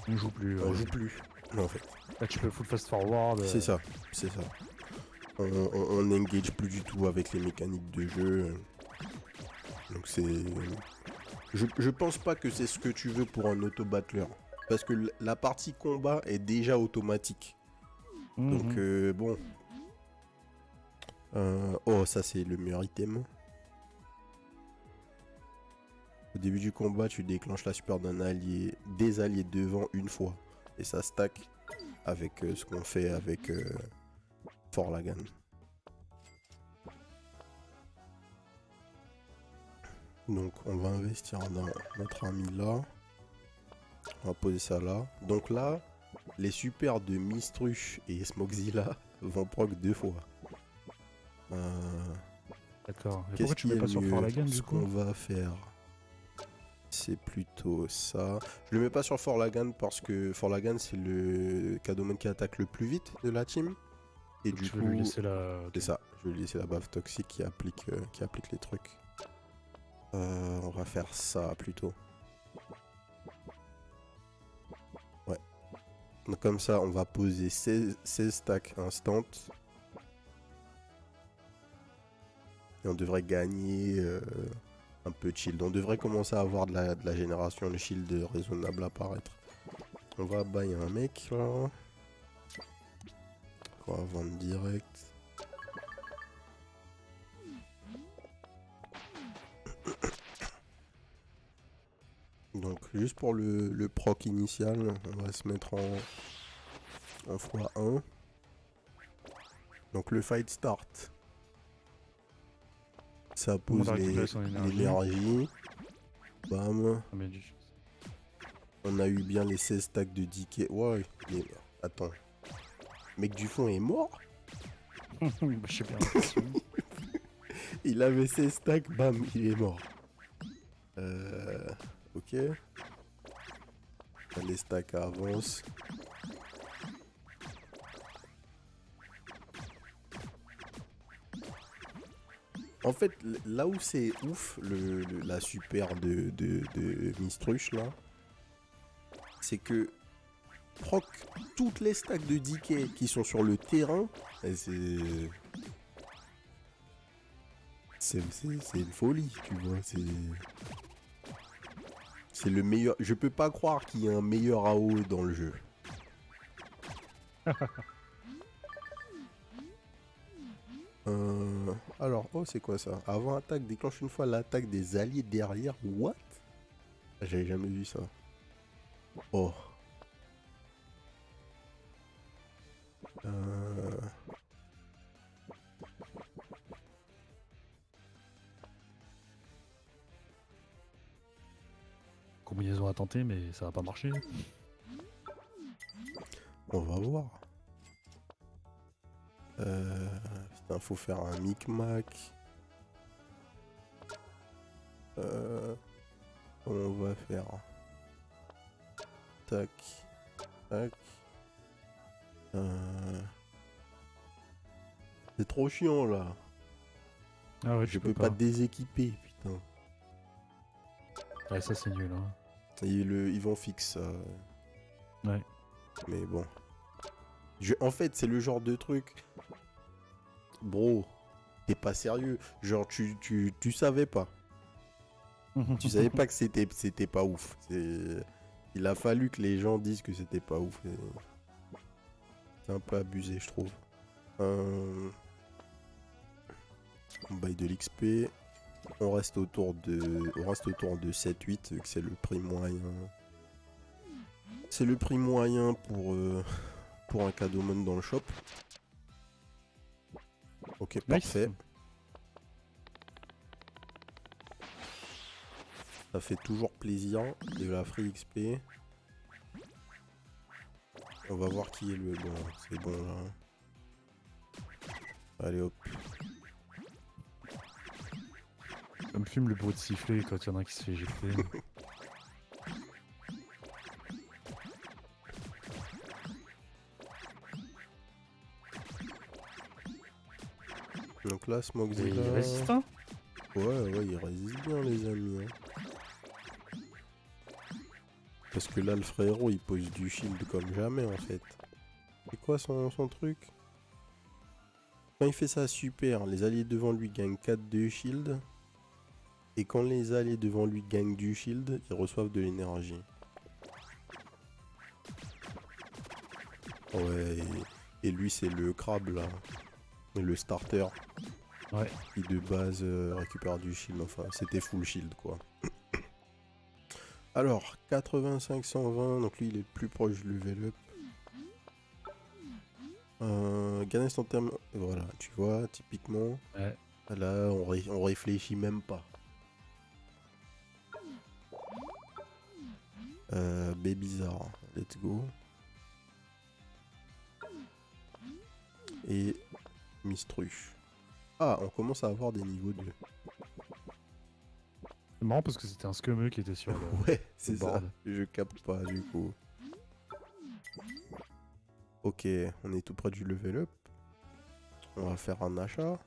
on joue plus. On joue plus, en fait. Là, tu peux full fast forward. C'est ça, c'est ça. On n'engage plus du tout avec les mécaniques de jeu. Donc c'est... Je pense pas que c'est ce que tu veux pour un auto-battler. Parce que la partie combat est déjà automatique. Donc bon. Oh, ça c'est le meilleur item. Au début du combat, tu déclenches la super d'un allié, des alliés devant une fois. Et ça stack avec ce qu'on fait avec Forlagan. Donc on va investir dans notre ami là. On va poser ça là. Donc là, les supers de Mistruche et Smoxzilla vont proc 2 fois. D'accord. Et pourquoi tu mets pas sur Forlagan du coup ? Ce qu'on va faire, c'est plutôt ça. Je le mets pas sur Forlagan parce que Forlagan c'est le Cadomon qui attaque le plus vite de la team. Et du coup, c'est ça. Je vais lui laisser la baffe toxique qui applique les trucs. On va faire ça plutôt. Ouais. Donc comme ça, on va poser 16 stacks instant. Et on devrait gagner un peu de shield. On devrait commencer à avoir de la génération de shield raisonnable apparaître. On va bailler un mec là. On va vendre direct. Donc juste pour le proc initial, on va se mettre en x1. Donc le fight start. Ça pose l'énergie. Bam. On a eu bien les 16 stacks de decay. Ouais, mais attends. Mec du fond est mort. Je sais bien. Il avait 16 stacks, bam, il est mort. Ok. Les stacks avancent. En fait, là où c'est ouf, la super de Mistruche là, c'est que proc toutes les stacks de decay qui sont sur le terrain, c'est une folie, tu vois. C'est le meilleur. Je peux pas croire qu'il y ait un meilleur AOE dans le jeu. Alors, oh, c'est quoi ça? Avant attaque, déclenche une fois l'attaque des alliés derrière. What? J'avais jamais vu ça. Oh. Combinaison à tenter, mais ça va pas marcher. On va voir. Putain, faut faire un micmac. On va faire. Tac. Tac. C'est trop chiant là. Ah ouais, je peux pas déséquiper, putain. Ouais, ça c'est nul. Hein. Et ils vont fixer ça. Ouais. Mais bon. En fait, c'est le genre de truc. Bro, t'es pas sérieux. Genre, tu savais pas. Tu savais pas que c'était pas ouf. Il a fallu que les gens disent que c'était pas ouf. C'est un peu abusé, je trouve. On baille de l'XP. On reste autour de 7-8, vu que c'est le prix moyen. C'est le prix moyen pour un cadeau mon dans le shop. Ok, parfait. Nice. Ça fait toujours plaisir. De la free XP. On va voir qui est le bon. C'est bon là. Allez hop. Ça me fume le bruit de sifflet quand il y en a un qui se fait éjecter. Donc là, Smokzilla... Il résiste, hein? Ouais, il résiste bien les amis. Hein. Parce que là, le frérot, il pose du shield comme jamais en fait. C'est quoi son truc? Quand il fait ça super, les alliés devant lui gagnent 4 de shield. Et quand les alliés devant lui gagnent du shield, ils reçoivent de l'énergie. Ouais, et lui c'est le crabe là. Le starter. Ouais. Qui de base récupère du shield. Enfin, c'était full shield quoi. Alors, 85-120, donc lui il est plus proche du level up. Gain instantanément. Voilà, tu vois, typiquement. Ouais. Là, on réfléchit même pas. Babysar, let's go. Et Mistruche. Ah, on commence à avoir des niveaux 2. C'est marrant parce que c'était un scumeux qui était sur le... Ouais, c'est ça. Je capte pas du coup. Ok, on est tout près du level up. On va faire un achat.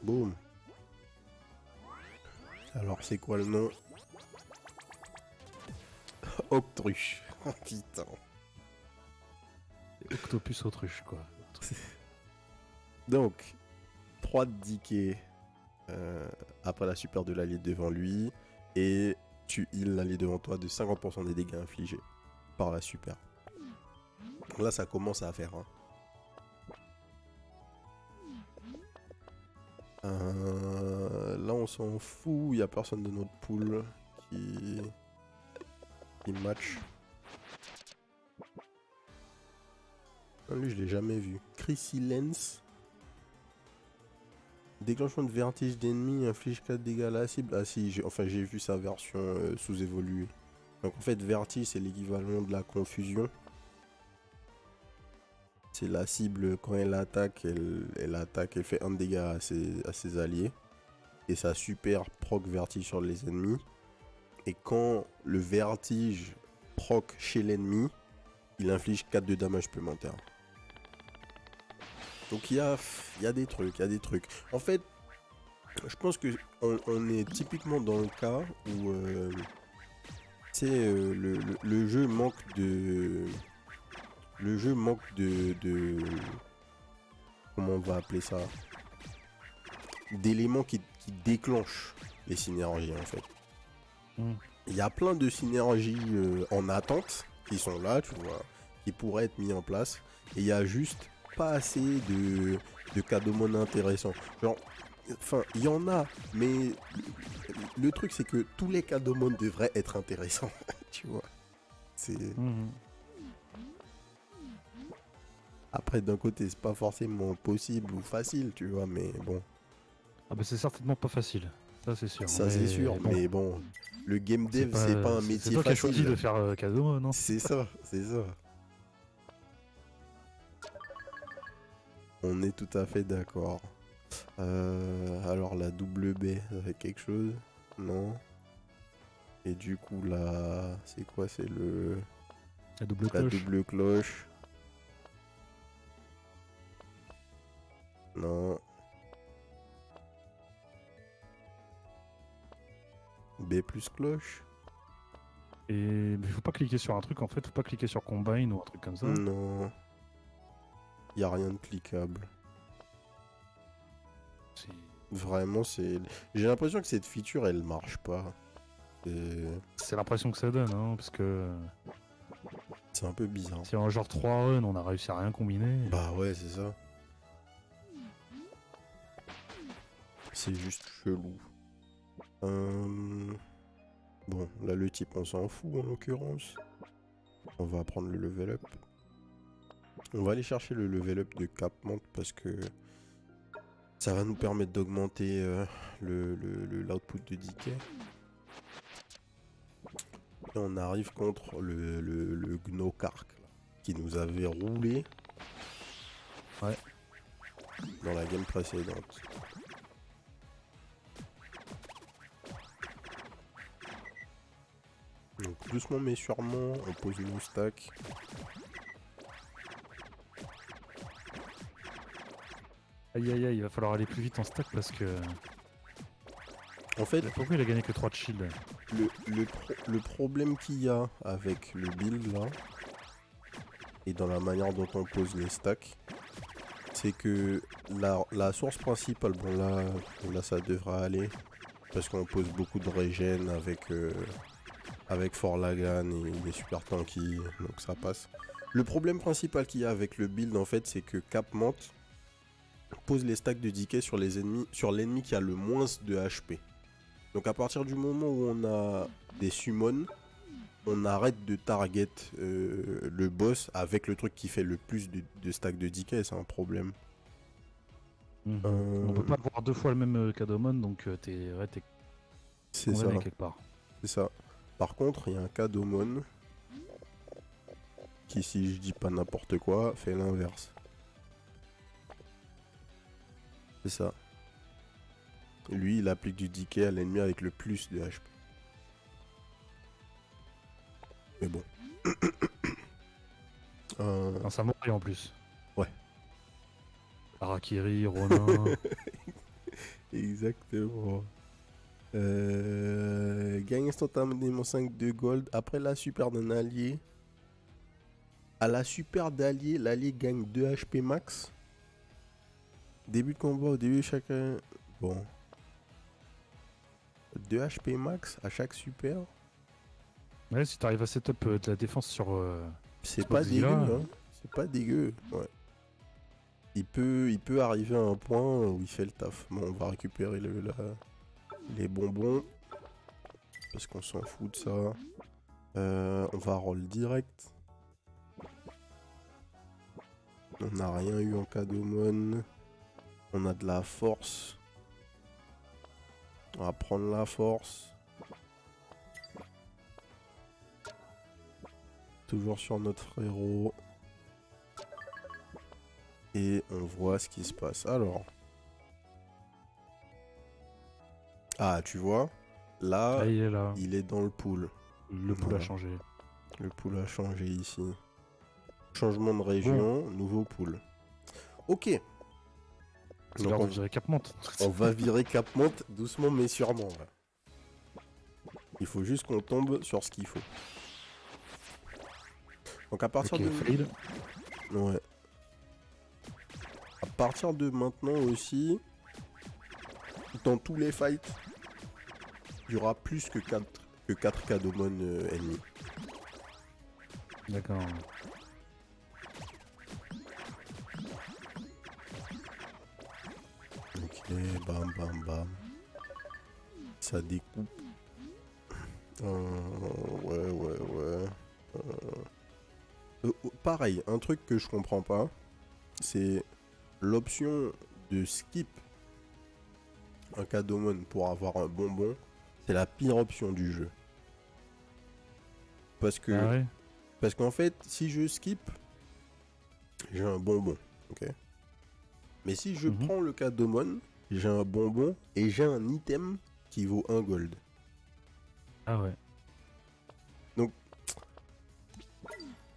Boum. Alors, c'est quoi le nom? Octruche. Oh putain. Octopus autruche, quoi. Donc, 3 de decay après la super de l'allié devant lui. Et tu heal l'allié devant toi de 50% des dégâts infligés par la super. Là, ça commence à faire. Là, on s'en fout. Il n'y a personne de notre pool qui match. Lui, je l'ai jamais vu. Chrissy Lens. Déclenchement de vertige d'ennemis, inflige 4 dégâts à la cible. Ah si, j'ai vu sa version sous-évoluée. Donc en fait, vertige, c'est l'équivalent de la confusion. C'est la cible, quand elle attaque, elle fait 1 dégât à ses alliés. Et ça super proc vertige sur les ennemis. Et quand le vertige proc chez l'ennemi, il inflige 4 de damage supplémentaire. Donc il y a des trucs, En fait, je pense que on est typiquement dans le cas où le jeu manque de... Comment on va appeler ça? D'éléments qui déclenchent les synergies en fait. Il y a plein de synergies en attente qui sont là, tu vois, qui pourraient être mis en place. Et il y a juste pas assez de cadeaux intéressants. Genre, enfin, il y en a, mais le truc c'est que tous les cadeaux devraient être intéressants, tu vois. C'est... Après, d'un côté, c'est pas forcément possible ou facile, tu vois, mais bon. Ah bah c'est certainement pas facile, ça c'est sûr. Ça c'est sûr, mais bon, le game dev, c'est pas un métier facile. C'est toi qui as choisi de faire cadeau, non? C'est ça, c'est ça. On est tout à fait d'accord. Alors la double B, ça fait quelque chose? Non. Et du coup là, c'est quoi? C'est la double cloche. Non. B plus cloche. Et il faut pas cliquer sur un truc en fait, faut pas cliquer sur combine ou un truc comme ça. Non. Y a rien de cliquable. Vraiment, c'est... J'ai l'impression que cette feature, elle marche pas. C'est l'impression que ça donne, hein, parce que... C'est un peu bizarre. Si en genre 3 runs, on a réussi à rien combiner... Bah ouais, c'est ça. C'est juste chelou. Bon, là, le type, on s'en fout, en l'occurrence. On va prendre le level up. On va aller chercher le level up de Capmont parce que ça va nous permettre d'augmenter l'output de decay. Et on arrive contre le Gnokark qui nous avait roulé dans la game précédente. Donc doucement mais sûrement, on pose nos stacks. Aïe aïe aïe, il va falloir aller plus vite en stack parce que... En fait... Pourquoi il a gagné que 3 de shield? Le problème qu'il y a avec le build là, et dans la manière dont on pose les stacks, c'est que la source principale, bon là ça devrait aller, parce qu'on pose beaucoup de régène avec Forlagan et il est super tanky, donc ça passe. Le problème principal qu'il y a avec le build en fait, c'est que Capmont pose les stacks de decay sur l'ennemi qui a le moins de HP. Donc à partir du moment où on a des summons, on arrête de target le boss avec le truc qui fait le plus de stack de decay, c'est un problème. On peut pas avoir 2 fois le même Cadomon, donc t'es condamné quelque part. C'est ça. Par contre, il y a un Cadomon qui, si je dis pas n'importe quoi, fait l'inverse. C'est ça. Lui, il applique du decay à l'ennemi avec le plus de HP. Mais bon. Un samouraï en plus. Ouais. Harakiri, Ronin. Exactement. Gagne instantanément 5 de gold. Après la super d'un allié. À la super d'allié, l'allié gagne 2 HP max. Début de combat, au début chacun... Bon. 2 HP max à chaque super. Ouais, si t'arrives à setup de la défense sur C'est pas dégueu, Smokerzilla, hein. C'est pas dégueu, ouais. Il peut arriver à un point où il fait le taf. Bon, on va récupérer les bonbons. Parce qu'on s'en fout de ça. On va roll direct. On n'a rien eu en Cadomon. On a de la force. On va prendre la force. Toujours sur notre frérot. Et on voit ce qui se passe. Alors. Ah, tu vois. Là, il est là. il est dans le pool. Le pool a changé. Le pool a changé ici. Changement de région, nouveau pool. Ok. Donc on va virer Cap-Monte. On va virer Cap-Monte doucement mais sûrement. Là. Il faut juste qu'on tombe sur ce qu'il faut. Donc à partir de... Fail. Ouais. À partir de maintenant aussi, dans tous les fights, il y aura plus que 4 Cadomon ennemis. D'accord. Ok, bam bam bam. Ça découpe. Ouais. Pareil, un truc que je comprends pas, c'est l'option de skip un Cadomon pour avoir un bonbon. C'est la pire option du jeu. Parce que... Ah ouais. Parce qu'en fait, si je skip, j'ai un bonbon, ok. Mais si je prends le Cadomon, j'ai un bonbon et j'ai un item qui vaut 1 gold. Ah ouais. Donc,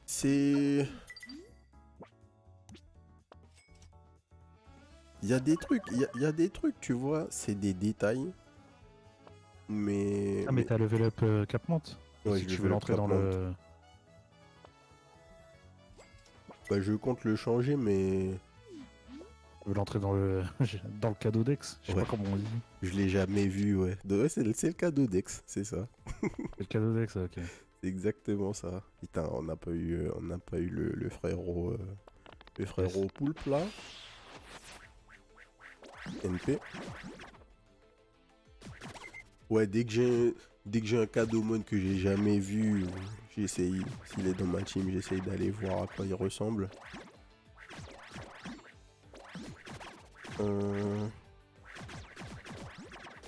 c'est... Il y a des trucs, il y a des trucs, tu vois, c'est des détails. Mais... Ah mais t'as level up Cap-Monte. Ouais, si tu veux l'entrer dans le... Bah je compte le changer mais... Tu veux l'entrer dans le... dans le cadeau Dex. Je sais pas comment on dit. Je l'ai jamais vu, ouais. Ouais, c'est le cadeau Dex, c'est ça. C'est le cadeau Dex, ok. C'est exactement ça. Putain, on n'a pas eu le frérot... le frérot poulpe là. NP. Ouais, dès que j'ai un Cadomon que j'ai jamais vu, j'essaye, s'il est dans ma team, j'essaye d'aller voir à quoi il ressemble.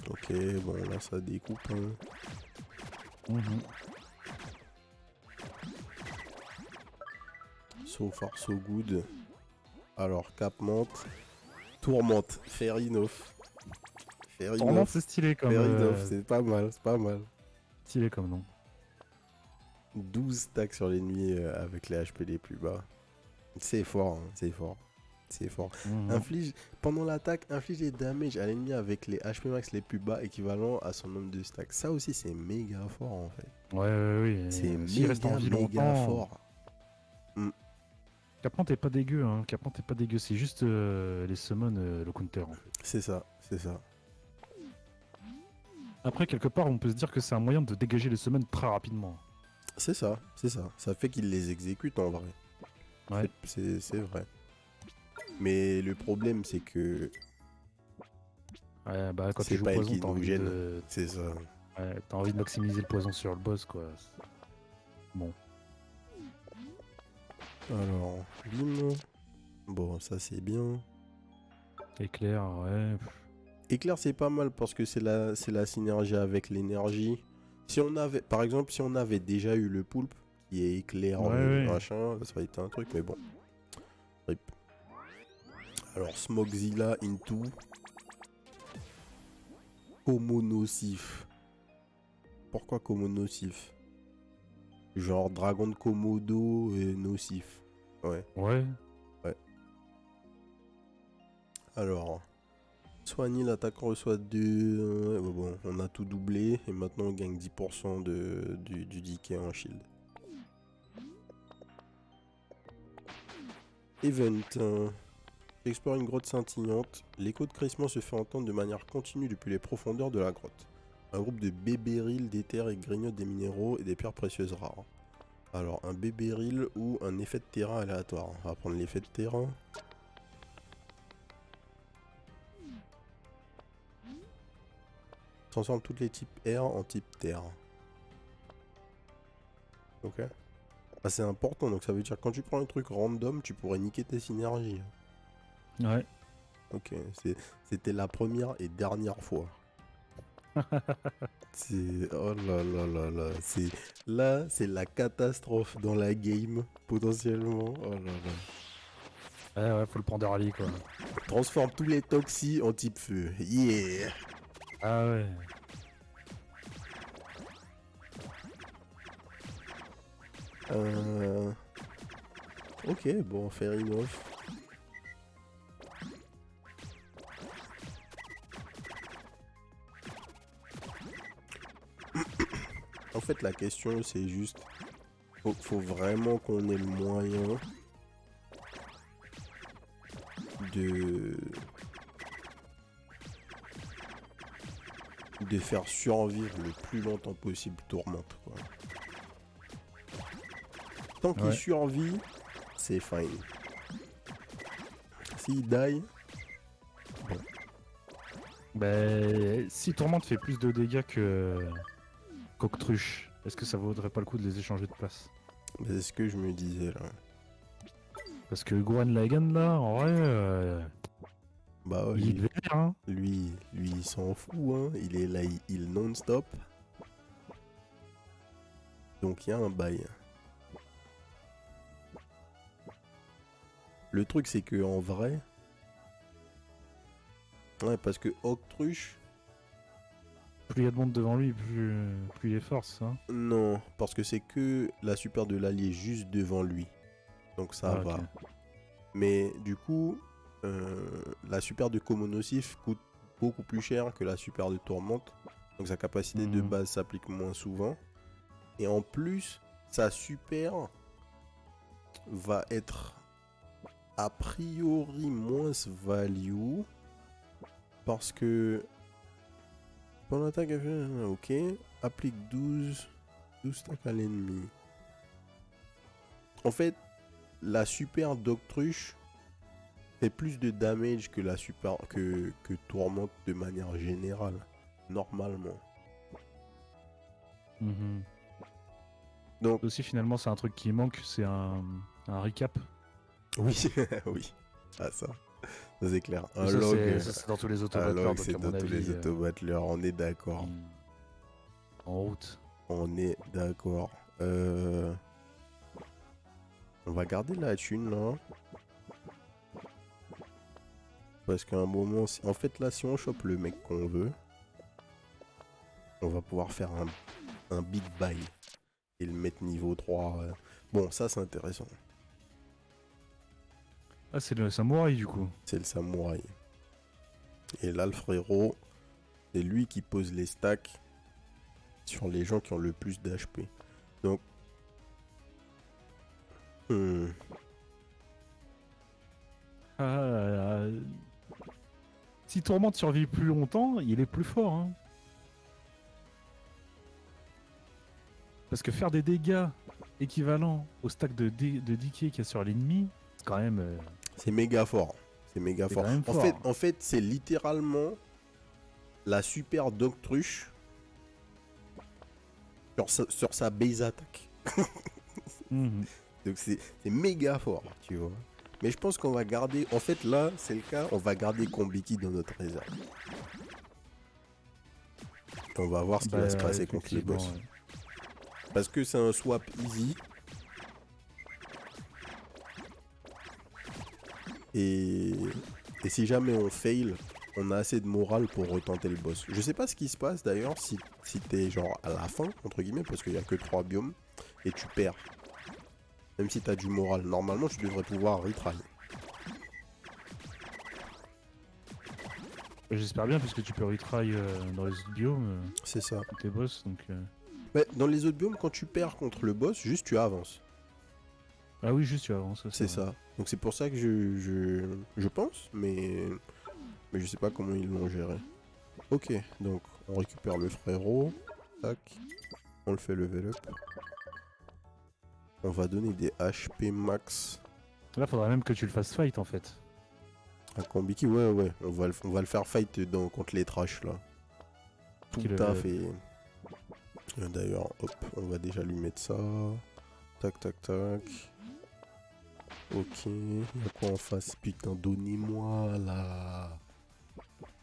Ok, bon là ça découpe. Hein. So far so good. Alors Cap-Monte. Tourmente, fair enough. Tourmente c'est stylé comme... c'est pas mal, c'est pas mal. Stylé comme nom. 12 stacks sur l'ennemi avec les HP les plus bas. C'est fort, hein, c'est fort. C'est fort. Pendant l'attaque, inflige des damage à l'ennemi avec les HP max les plus bas équivalent à son nombre de stacks. Ça aussi c'est méga fort en fait. Ouais. C'est méga fort. Cap-Monte est pas dégueu, hein. Cap-Monte est pas dégueu, c'est juste les summons, le counter en fait. C'est ça, c'est ça. Après, quelque part, on peut se dire que c'est un moyen de dégager les summons très rapidement. C'est ça, c'est ça. Ça fait qu'il les exécute en vrai. Ouais. C'est vrai. Mais le problème, c'est que... Ouais, bah quand tu c'est joues pas elle poison, qui t'as nous envie gêne. de... C'est ça. Ouais, t'as envie de maximiser le poison sur le boss, quoi. Bon. Alors, bim. Bon, ça c'est bien. Éclair, ouais. Éclair, c'est pas mal parce que c'est la synergie avec l'énergie. Si on avait, par exemple, si on avait déjà eu le poulpe qui est éclair, machin, ça aurait été un truc, mais bon. Rip. Alors, Smokezilla into Como nocif. Pourquoi Como nocif? Genre dragon de Komodo et nocif. Ouais. Ouais. Alors, soigner l'attaque reçoit 2. Bon, on a tout doublé et maintenant on gagne 10% du decay en shield. Event. Tu explores une grotte scintillante. L'écho de crissement se fait entendre de manière continue depuis les profondeurs de la grotte. Un groupe de bébérils déterre et grignote des minéraux et des pierres précieuses rares. Alors, un bébéril ou un effet de terrain aléatoire. On va prendre l'effet de terrain. Transforme tous les types air en type terre. Ok. Ah, c'est important, donc ça veut dire que quand tu prends un truc random, tu pourrais niquer tes synergies. Ouais. Ok, c'était la première et dernière fois. C'est... Oh là là là là. Là, c'est la catastrophe dans la game, potentiellement. Oh là là. Ouais, faut le prendre early, quoi. Transforme tous les toxis en type feu. Yeah. Ah ouais. Ok, bon, fair enough. En fait, la question, c'est juste... Faut vraiment qu'on ait le moyen de faire survivre le plus longtemps possible Tourmente, quoi. Tant qu'il survit, c'est fine. S'il die... Bon. Bah, si Tourmente fait plus de dégâts que qu'Octruche, est-ce que ça vaudrait pas le coup de les échanger de place? C'est ce que je me disais, là. Parce que Gurren Lagann, là, en vrai... Bah ouais, il est vénère, hein. lui, il s'en fout, hein. Il est là, il non-stop. Donc il y a un bail. Le truc, c'est que en vrai... Ouais, parce que Octruche... Plus il y a de monde devant lui, plus il est fort, ça. Non, parce que c'est que la super de l'allié juste devant lui. Donc ça va. Okay. Mais du coup, la super de Komonosif coûte beaucoup plus cher que la super de Tourmente. Donc sa capacité de base s'applique moins souvent. Et en plus, sa super va être a priori moins value. Parce que... Pendant l'attaque, ok. Applique 12 stacks à l'ennemi. En fait, la super d'Octruche fait plus de damage que la super que Tourmente de manière générale, normalement. Donc aussi finalement c'est un truc qui manque, c'est un recap. Oui, oui. Ah ça c'est clair. Un ça, log. C'est dans tous les auto-battleurs. C'est dans tous les auto-battleurs, on est d'accord. En route. On est d'accord. On va garder la thune là. Parce qu'à un moment, en fait là, si on chope le mec qu'on veut, on va pouvoir faire un big buy et le mettre niveau 3. Bon, ça c'est intéressant. Ah, c'est le samouraï du coup. C'est le samouraï. Et là, le frérot, c'est lui qui pose les stacks sur les gens qui ont le plus d'HP. Donc... Si Tourmente survit plus longtemps, il est plus fort. Hein. Parce que faire des dégâts équivalents au stack de decay qu'il y a sur l'ennemi, c'est quand même... C'est méga fort. C'est méga fort. En fait, c'est littéralement la super d'Octruche sur sa base attaque. Donc c'est méga fort, tu vois. Mais je pense qu'on va garder... En fait, là, c'est le cas. On va garder Kombiki dans notre réserve. On va voir ce qui va se passer contre les boss. Ouais. Parce que c'est un swap easy. Et si jamais on fail, on a assez de morale pour retenter le boss. Je sais pas ce qui se passe d'ailleurs si t'es genre à la fin, entre guillemets, parce qu'il y a que 3 biomes, et tu perds. Même si t'as du moral. Normalement, tu devrais pouvoir retry. J'espère bien, puisque tu peux retry dans les autres biomes. C'est ça. Tes boss, donc... Mais dans les autres biomes, quand tu perds contre le boss, juste tu avances. Ah oui, juste tu avances. C'est ça. Donc c'est pour ça que je pense, mais je sais pas comment ils l'ont géré. Ok, donc on récupère le frérot. Tac. On le fait level up. On va donner des HP max. Là, faudrait même que tu le fasses fight en fait. À Kambiki, ouais. On va le faire fight contre les trash là. Tout le taf et... D'ailleurs, hop, on va déjà lui mettre ça. Tac, tac, tac. Ok, il y a quoi en face? Putain, donnez-moi là.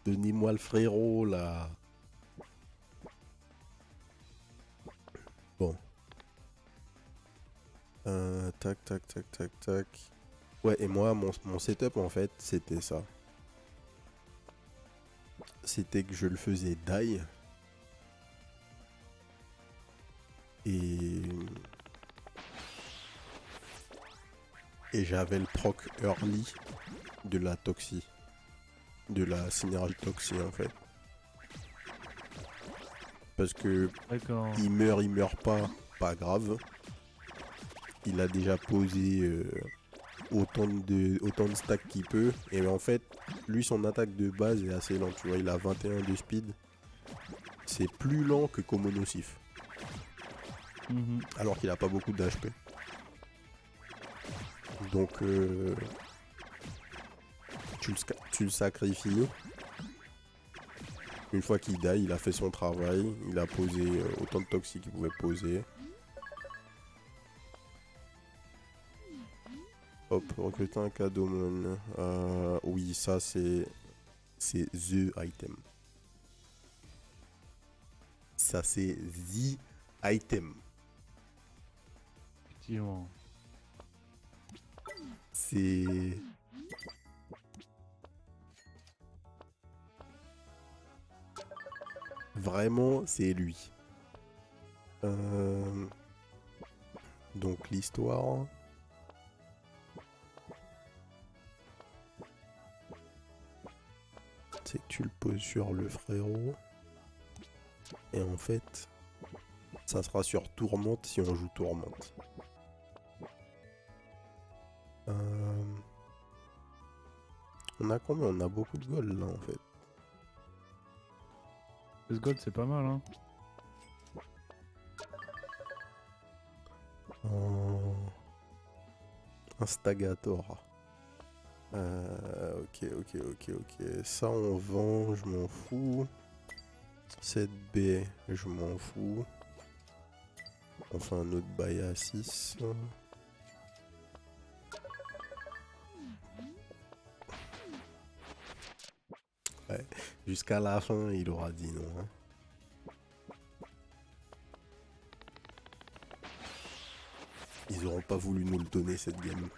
Donnez-moi le frérot là. Bon. Tac, tac, tac, tac, tac. Ouais, et moi, mon setup en fait, c'était ça. C'était que je le faisais die. Et j'avais le proc early de la toxie. De la synergie toxie en fait. Parce que il meurt pas grave. Il a déjà posé autant de stacks qu'il peut. Et en fait, lui son attaque de base est assez lente. Tu vois, il a 21 de speed. C'est plus lent que Komonosif. Alors qu'il a pas beaucoup d'HP. Donc tu le sacrifies. Une fois qu'il die, il a fait son travail. Il a posé autant de toxiques qu'il pouvait poser. Hop, recruter un cadeau. Oui, ça c'est the item. Ça c'est the item. Effectivement. C'est... Vraiment, c'est lui. Donc l'histoire... C'est que tu le poses sur le frérot. Et en fait, ça sera sur Tourmente si on joue Tourmente. On a combien? On a beaucoup de gold là en fait. 16 gold c'est pas mal hein. Un Stagator. Ok. Ça on vend, je m'en fous. 7B, je m'en fous. On fait un autre bail à 6. Ouais. Jusqu'à la fin, il aura dit non. Hein. Ils auront pas voulu nous le donner cette game.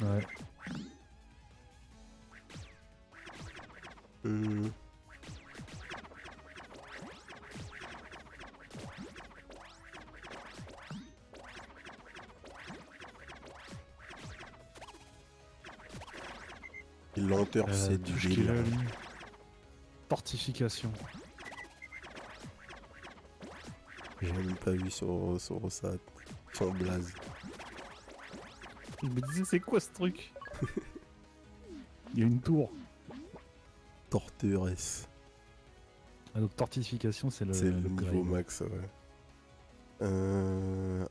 Ouais. Lenteur, c'est du délire. Fortification. J'ai même pas vu sur ça, son blaze. Je me disais, c'est quoi ce truc? Il y a une tour. Torteresse. Ah, donc tortification, c'est le niveau max, ouais.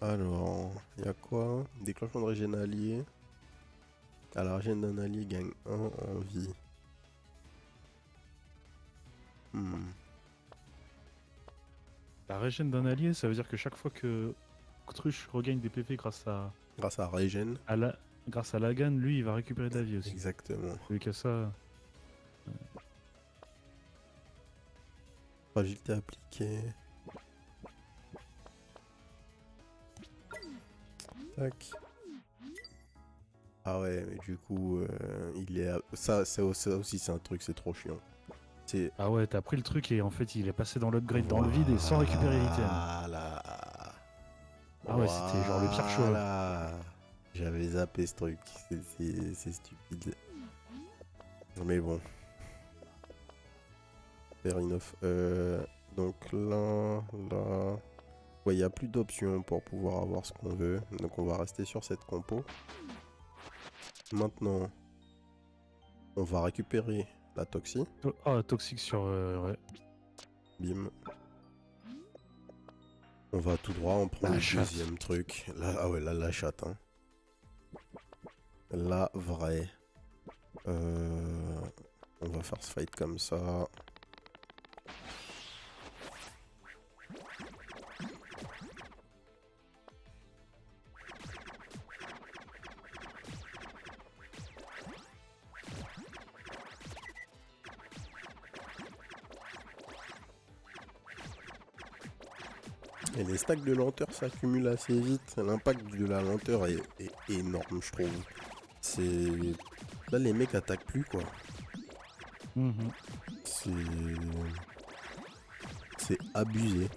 Alors, il y a quoi? Déclenchement de régène allié. À la régène d'un allié gagne 1 en vie. La régène d'un allié, ça veut dire que chaque fois que Ctrush regagne des PV grâce à régène. Grâce à Lagan, lui il va récupérer de la vie aussi. Exactement. Vu que ça. Fragilité appliquée. Tac. Ah ouais, mais du coup, il est... Ça aussi, c'est un truc, c'est trop chiant. Ah ouais, t'as pris le truc et en fait, il est passé dans l'upgrade dans le vide et sans récupérer l'item. Ah ouais, c'était genre le pire choix. J'avais zappé ce truc, c'est stupide. Mais bon. Fair enough. Donc là... Ouais, il n'y a plus d'options pour pouvoir avoir ce qu'on veut. Donc on va rester sur cette compo. Maintenant, on va récupérer la Toxie. Ah, toxique sur... ouais. Bim. On va tout droit, on prend La le chatte. deuxième truc. Là, ah ouais, là, la chatte. Hein. La vraie. On va faire ce fight comme ça. Et les stacks de lenteur s'accumulent assez vite. L'impact de la lenteur est énorme, je trouve. C'est... Là, les mecs attaquent plus, quoi. C'est abusé.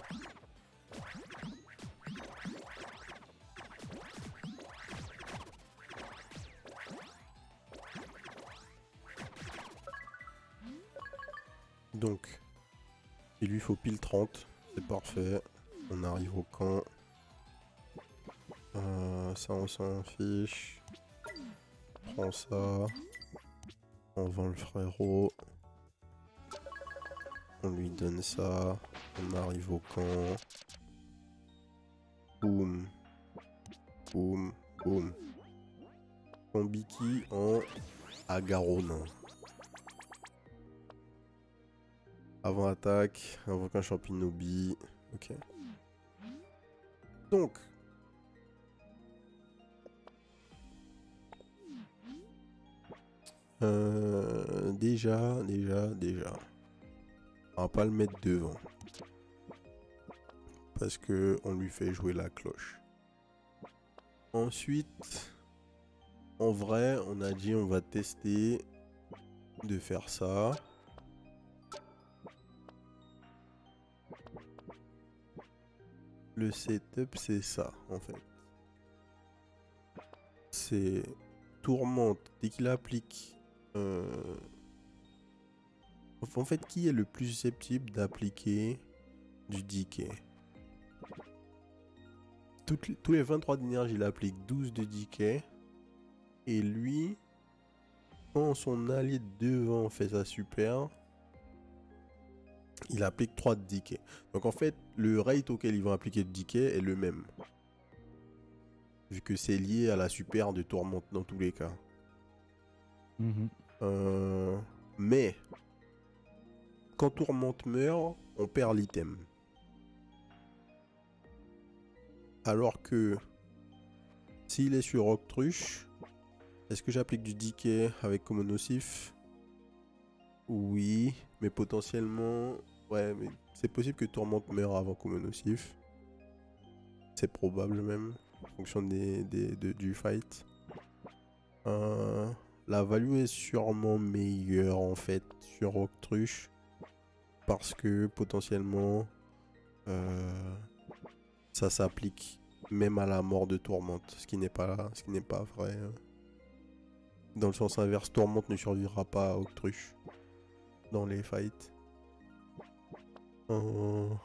Donc, il lui faut pile 30. C'est parfait. On arrive au camp. Ça, on s'en fiche. Prends ça. On vend le frérot. On lui donne ça. On arrive au camp. Boum. Boum. Boum. Kombiki en Agaronin. Avant attaque. Invoque un champinobi. Ok. Donc. Déjà. On va pas le mettre devant. Parce que on lui fait jouer la cloche. Ensuite, en vrai, on a dit on va tester de faire ça. Le setup, c'est ça, en fait. C'est tourmente dès qu'il applique... En fait, qui est le plus susceptible d'appliquer du decay? Tous les 23 d'énergie, il applique 12 de decay. Et lui, quand son allié devant fait sa super, il applique 3 de decay. Donc en fait, le rate auquel ils vont appliquer de decay est le même. Vu que c'est lié à la super de tourmente dans tous les cas. Mais, quand tourmente meurt, on perd l'item. Alors que, s'il est sur Octruche, est-ce que j'applique du decay avec Komonosif? Oui, mais potentiellement... Ouais, mais c'est possible que tourmente meure avant Komonosif. C'est probable même, en fonction du fight. La value est sûrement meilleure en fait sur Octruche. Parce que potentiellement ça s'applique même à la mort de Tourmente. Ce qui n'est pas vrai. Dans le sens inverse, Tourmente ne survivra pas à Octruche dans les fights. Le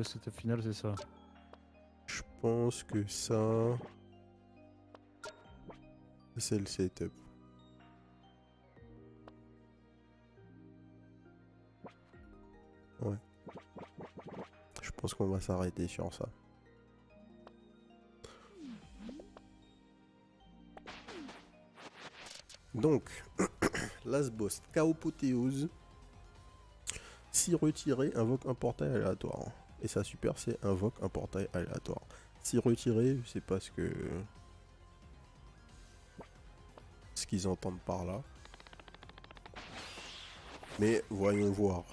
setup final, c'est ça. Je pense que ça... c'est le setup. Ouais. Je pense qu'on va s'arrêter sur ça. Donc, last boss, Chaopothéose. Si retiré, invoque un portail aléatoire. Et sa super, c'est invoque un portail aléatoire. Si retiré, je sais pas ce qu'ils entendent par là. Mais voyons voir.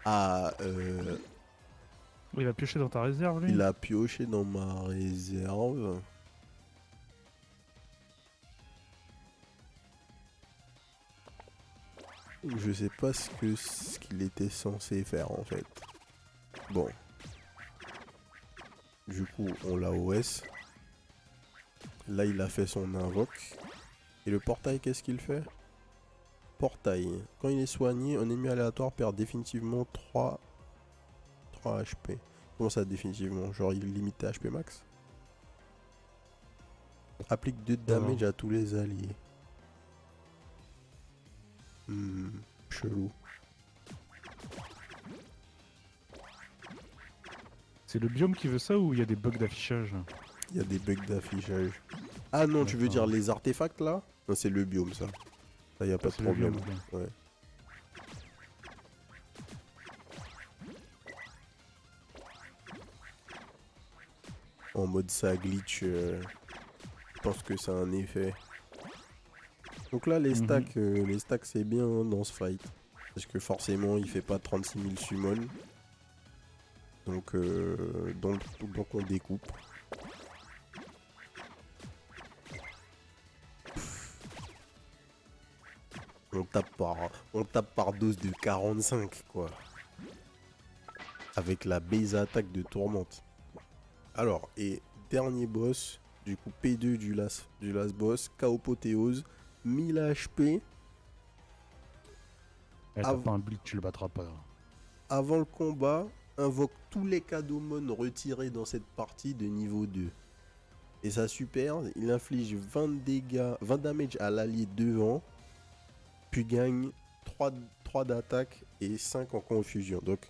Ah, il a pioché dans ta réserve, lui? Il a pioché dans ma réserve. Je sais pas ce qu'il était censé faire en fait. Bon. Du coup, on l'a OS. Là, il a fait son invoque. Et le portail, qu'est-ce qu'il fait? Portail. Quand il est soigné, un ennemi aléatoire perd définitivement 3 3 HP. Comment ça définitivement? Genre il limite tes HP max? Applique 2 damage à tous les alliés. Chelou. C'est le biome qui veut ça ou il y a des bugs d'affichage? Il y a des bugs d'affichage. Ah non, tu veux dire les artefacts là? Non, c'est le biome ça. Là, y a pas de problème. Ouais. En mode ça glitch, je pense que ça a un effet. Donc là, les stacks c'est bien hein, dans ce fight. Parce que forcément, il fait pas 36 000 summons. Donc on découpe. On tape par dose de 45 quoi. Avec la base attaque de tourmente. Alors, et dernier boss, du coup P2 du last boss, Chaopothéose, 1000 HP. T'as pas un build, tu le battras pas. Avant le combat, invoque tous les Cadomon retirés dans cette partie de niveau 2. Et ça super, il inflige 20 dégâts, 20 damage à l'allié devant, puis gagne 3 d'attaque et 5 en confusion. Donc,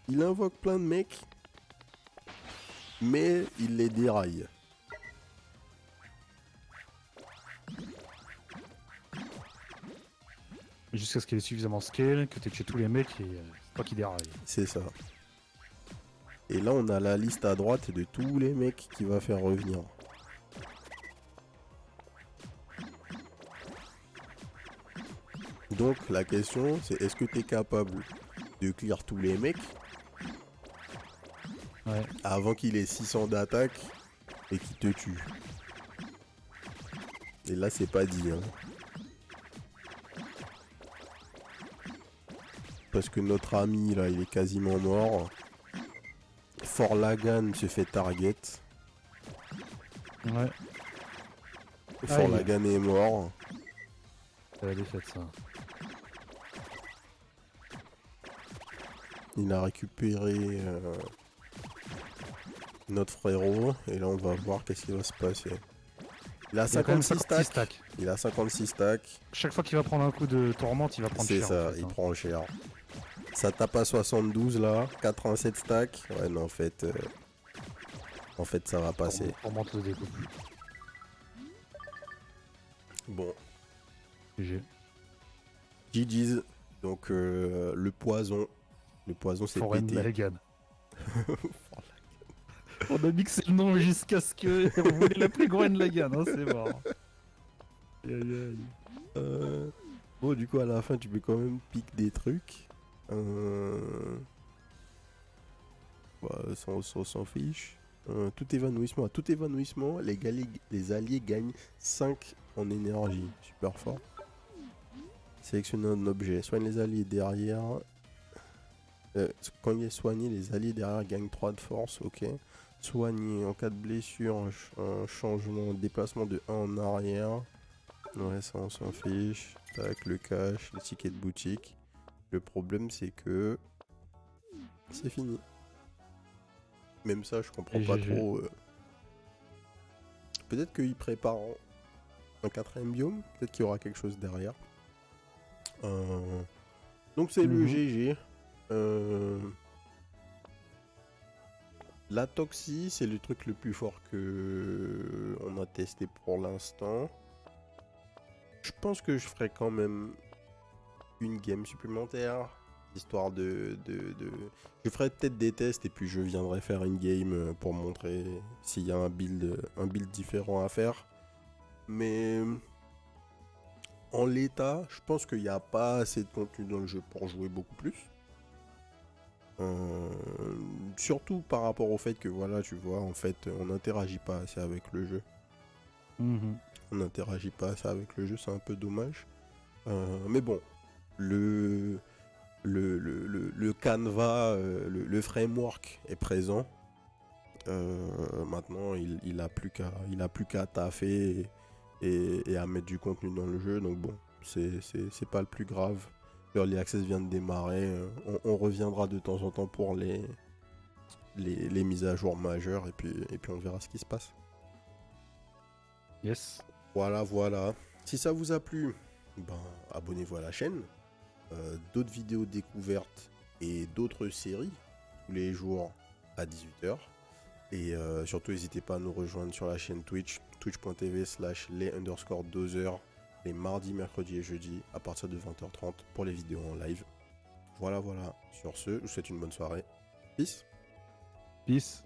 il invoque plein de mecs, mais il les déraille. Jusqu'à ce qu'il ait suffisamment scale, que tu aies tué tous les mecs et pas qu'il déraille. C'est ça. Et là, on a la liste à droite de tous les mecs qui va faire revenir. Donc, la question, c'est est-ce que tu es capable de clear tous les mecs avant qu'il ait 600 d'attaque et qu'il te tue. Et là, c'est pas dit. Hein. Parce que notre ami, là, il est quasiment mort. Forlagan se fait target. Ouais. Forlagan est mort. C'est la défaite, ça. Il a récupéré notre frérot. Et là, on va voir qu'est-ce qui va se passer. Il a 56 stacks. Il a 56 stacks. Chaque fois qu'il va prendre un coup de tourmente, il va prendre cher. C'est ça, il prend cher. Ça tape à 72 là, 87 stacks. Ouais, non, en fait, ça va passer. On monte le découpe. Bon. GG. GG's. Donc, le poison. Le poison, c'est pété. Lagan. On a mixé le nom jusqu'à ce que on voulait l'appeler Gwen Lagan, hein, c'est mort. Aïe, aïe, aïe. Bon, du coup, à la fin, tu peux quand même piquer des trucs. Bah, on s'en fiche. Tout évanouissement. À tout évanouissement, les alliés gagnent 5 en énergie. Super fort. Sélectionnez un objet. Soigne les alliés derrière. Quand il est soigné, les alliés derrière gagnent 3 de force. Ok. Soigner en cas de blessure. Un changement de déplacement de 1 en arrière. Ouais, ça on s'en fiche. Tac, le cash, les tickets de boutique. Le problème c'est que c'est fini. Même ça je comprends pas trop. Peut-être qu'il prépare un 4ème biome. Peut-être qu'il y aura quelque chose derrière. Donc c'est le GG. La Toxie c'est le truc le plus fort que on a testé pour l'instant. Je pense que je ferai quand même une game supplémentaire, histoire de... Je ferai peut-être des tests et puis je viendrai faire une game pour montrer s'il y a un build différent à faire. Mais en l'état, je pense qu'il n'y a pas assez de contenu dans le jeu pour jouer beaucoup plus. Surtout par rapport au fait que voilà, tu vois, en fait, on n'interagit pas assez avec le jeu. On n'interagit pas assez avec le jeu, c'est un peu dommage. Mais bon, le canevas, le framework est présent. Maintenant, il a plus qu'à taffer et à mettre du contenu dans le jeu. Donc bon, c'est pas le plus grave. Early Access vient de démarrer. On reviendra de temps en temps pour les les mises à jour majeures, et puis on verra ce qui se passe. Yes. Voilà. Si ça vous a plu, ben, abonnez-vous à la chaîne. D'autres vidéos découvertes et d'autres séries tous les jours à 18h. Et surtout, n'hésitez pas à nous rejoindre sur la chaîne Twitch, twitch.tv/les_doseurs, les mardis, mercredis et jeudis à partir de 20h30 pour les vidéos en live. Voilà. Sur ce, je vous souhaite une bonne soirée. Peace. Peace.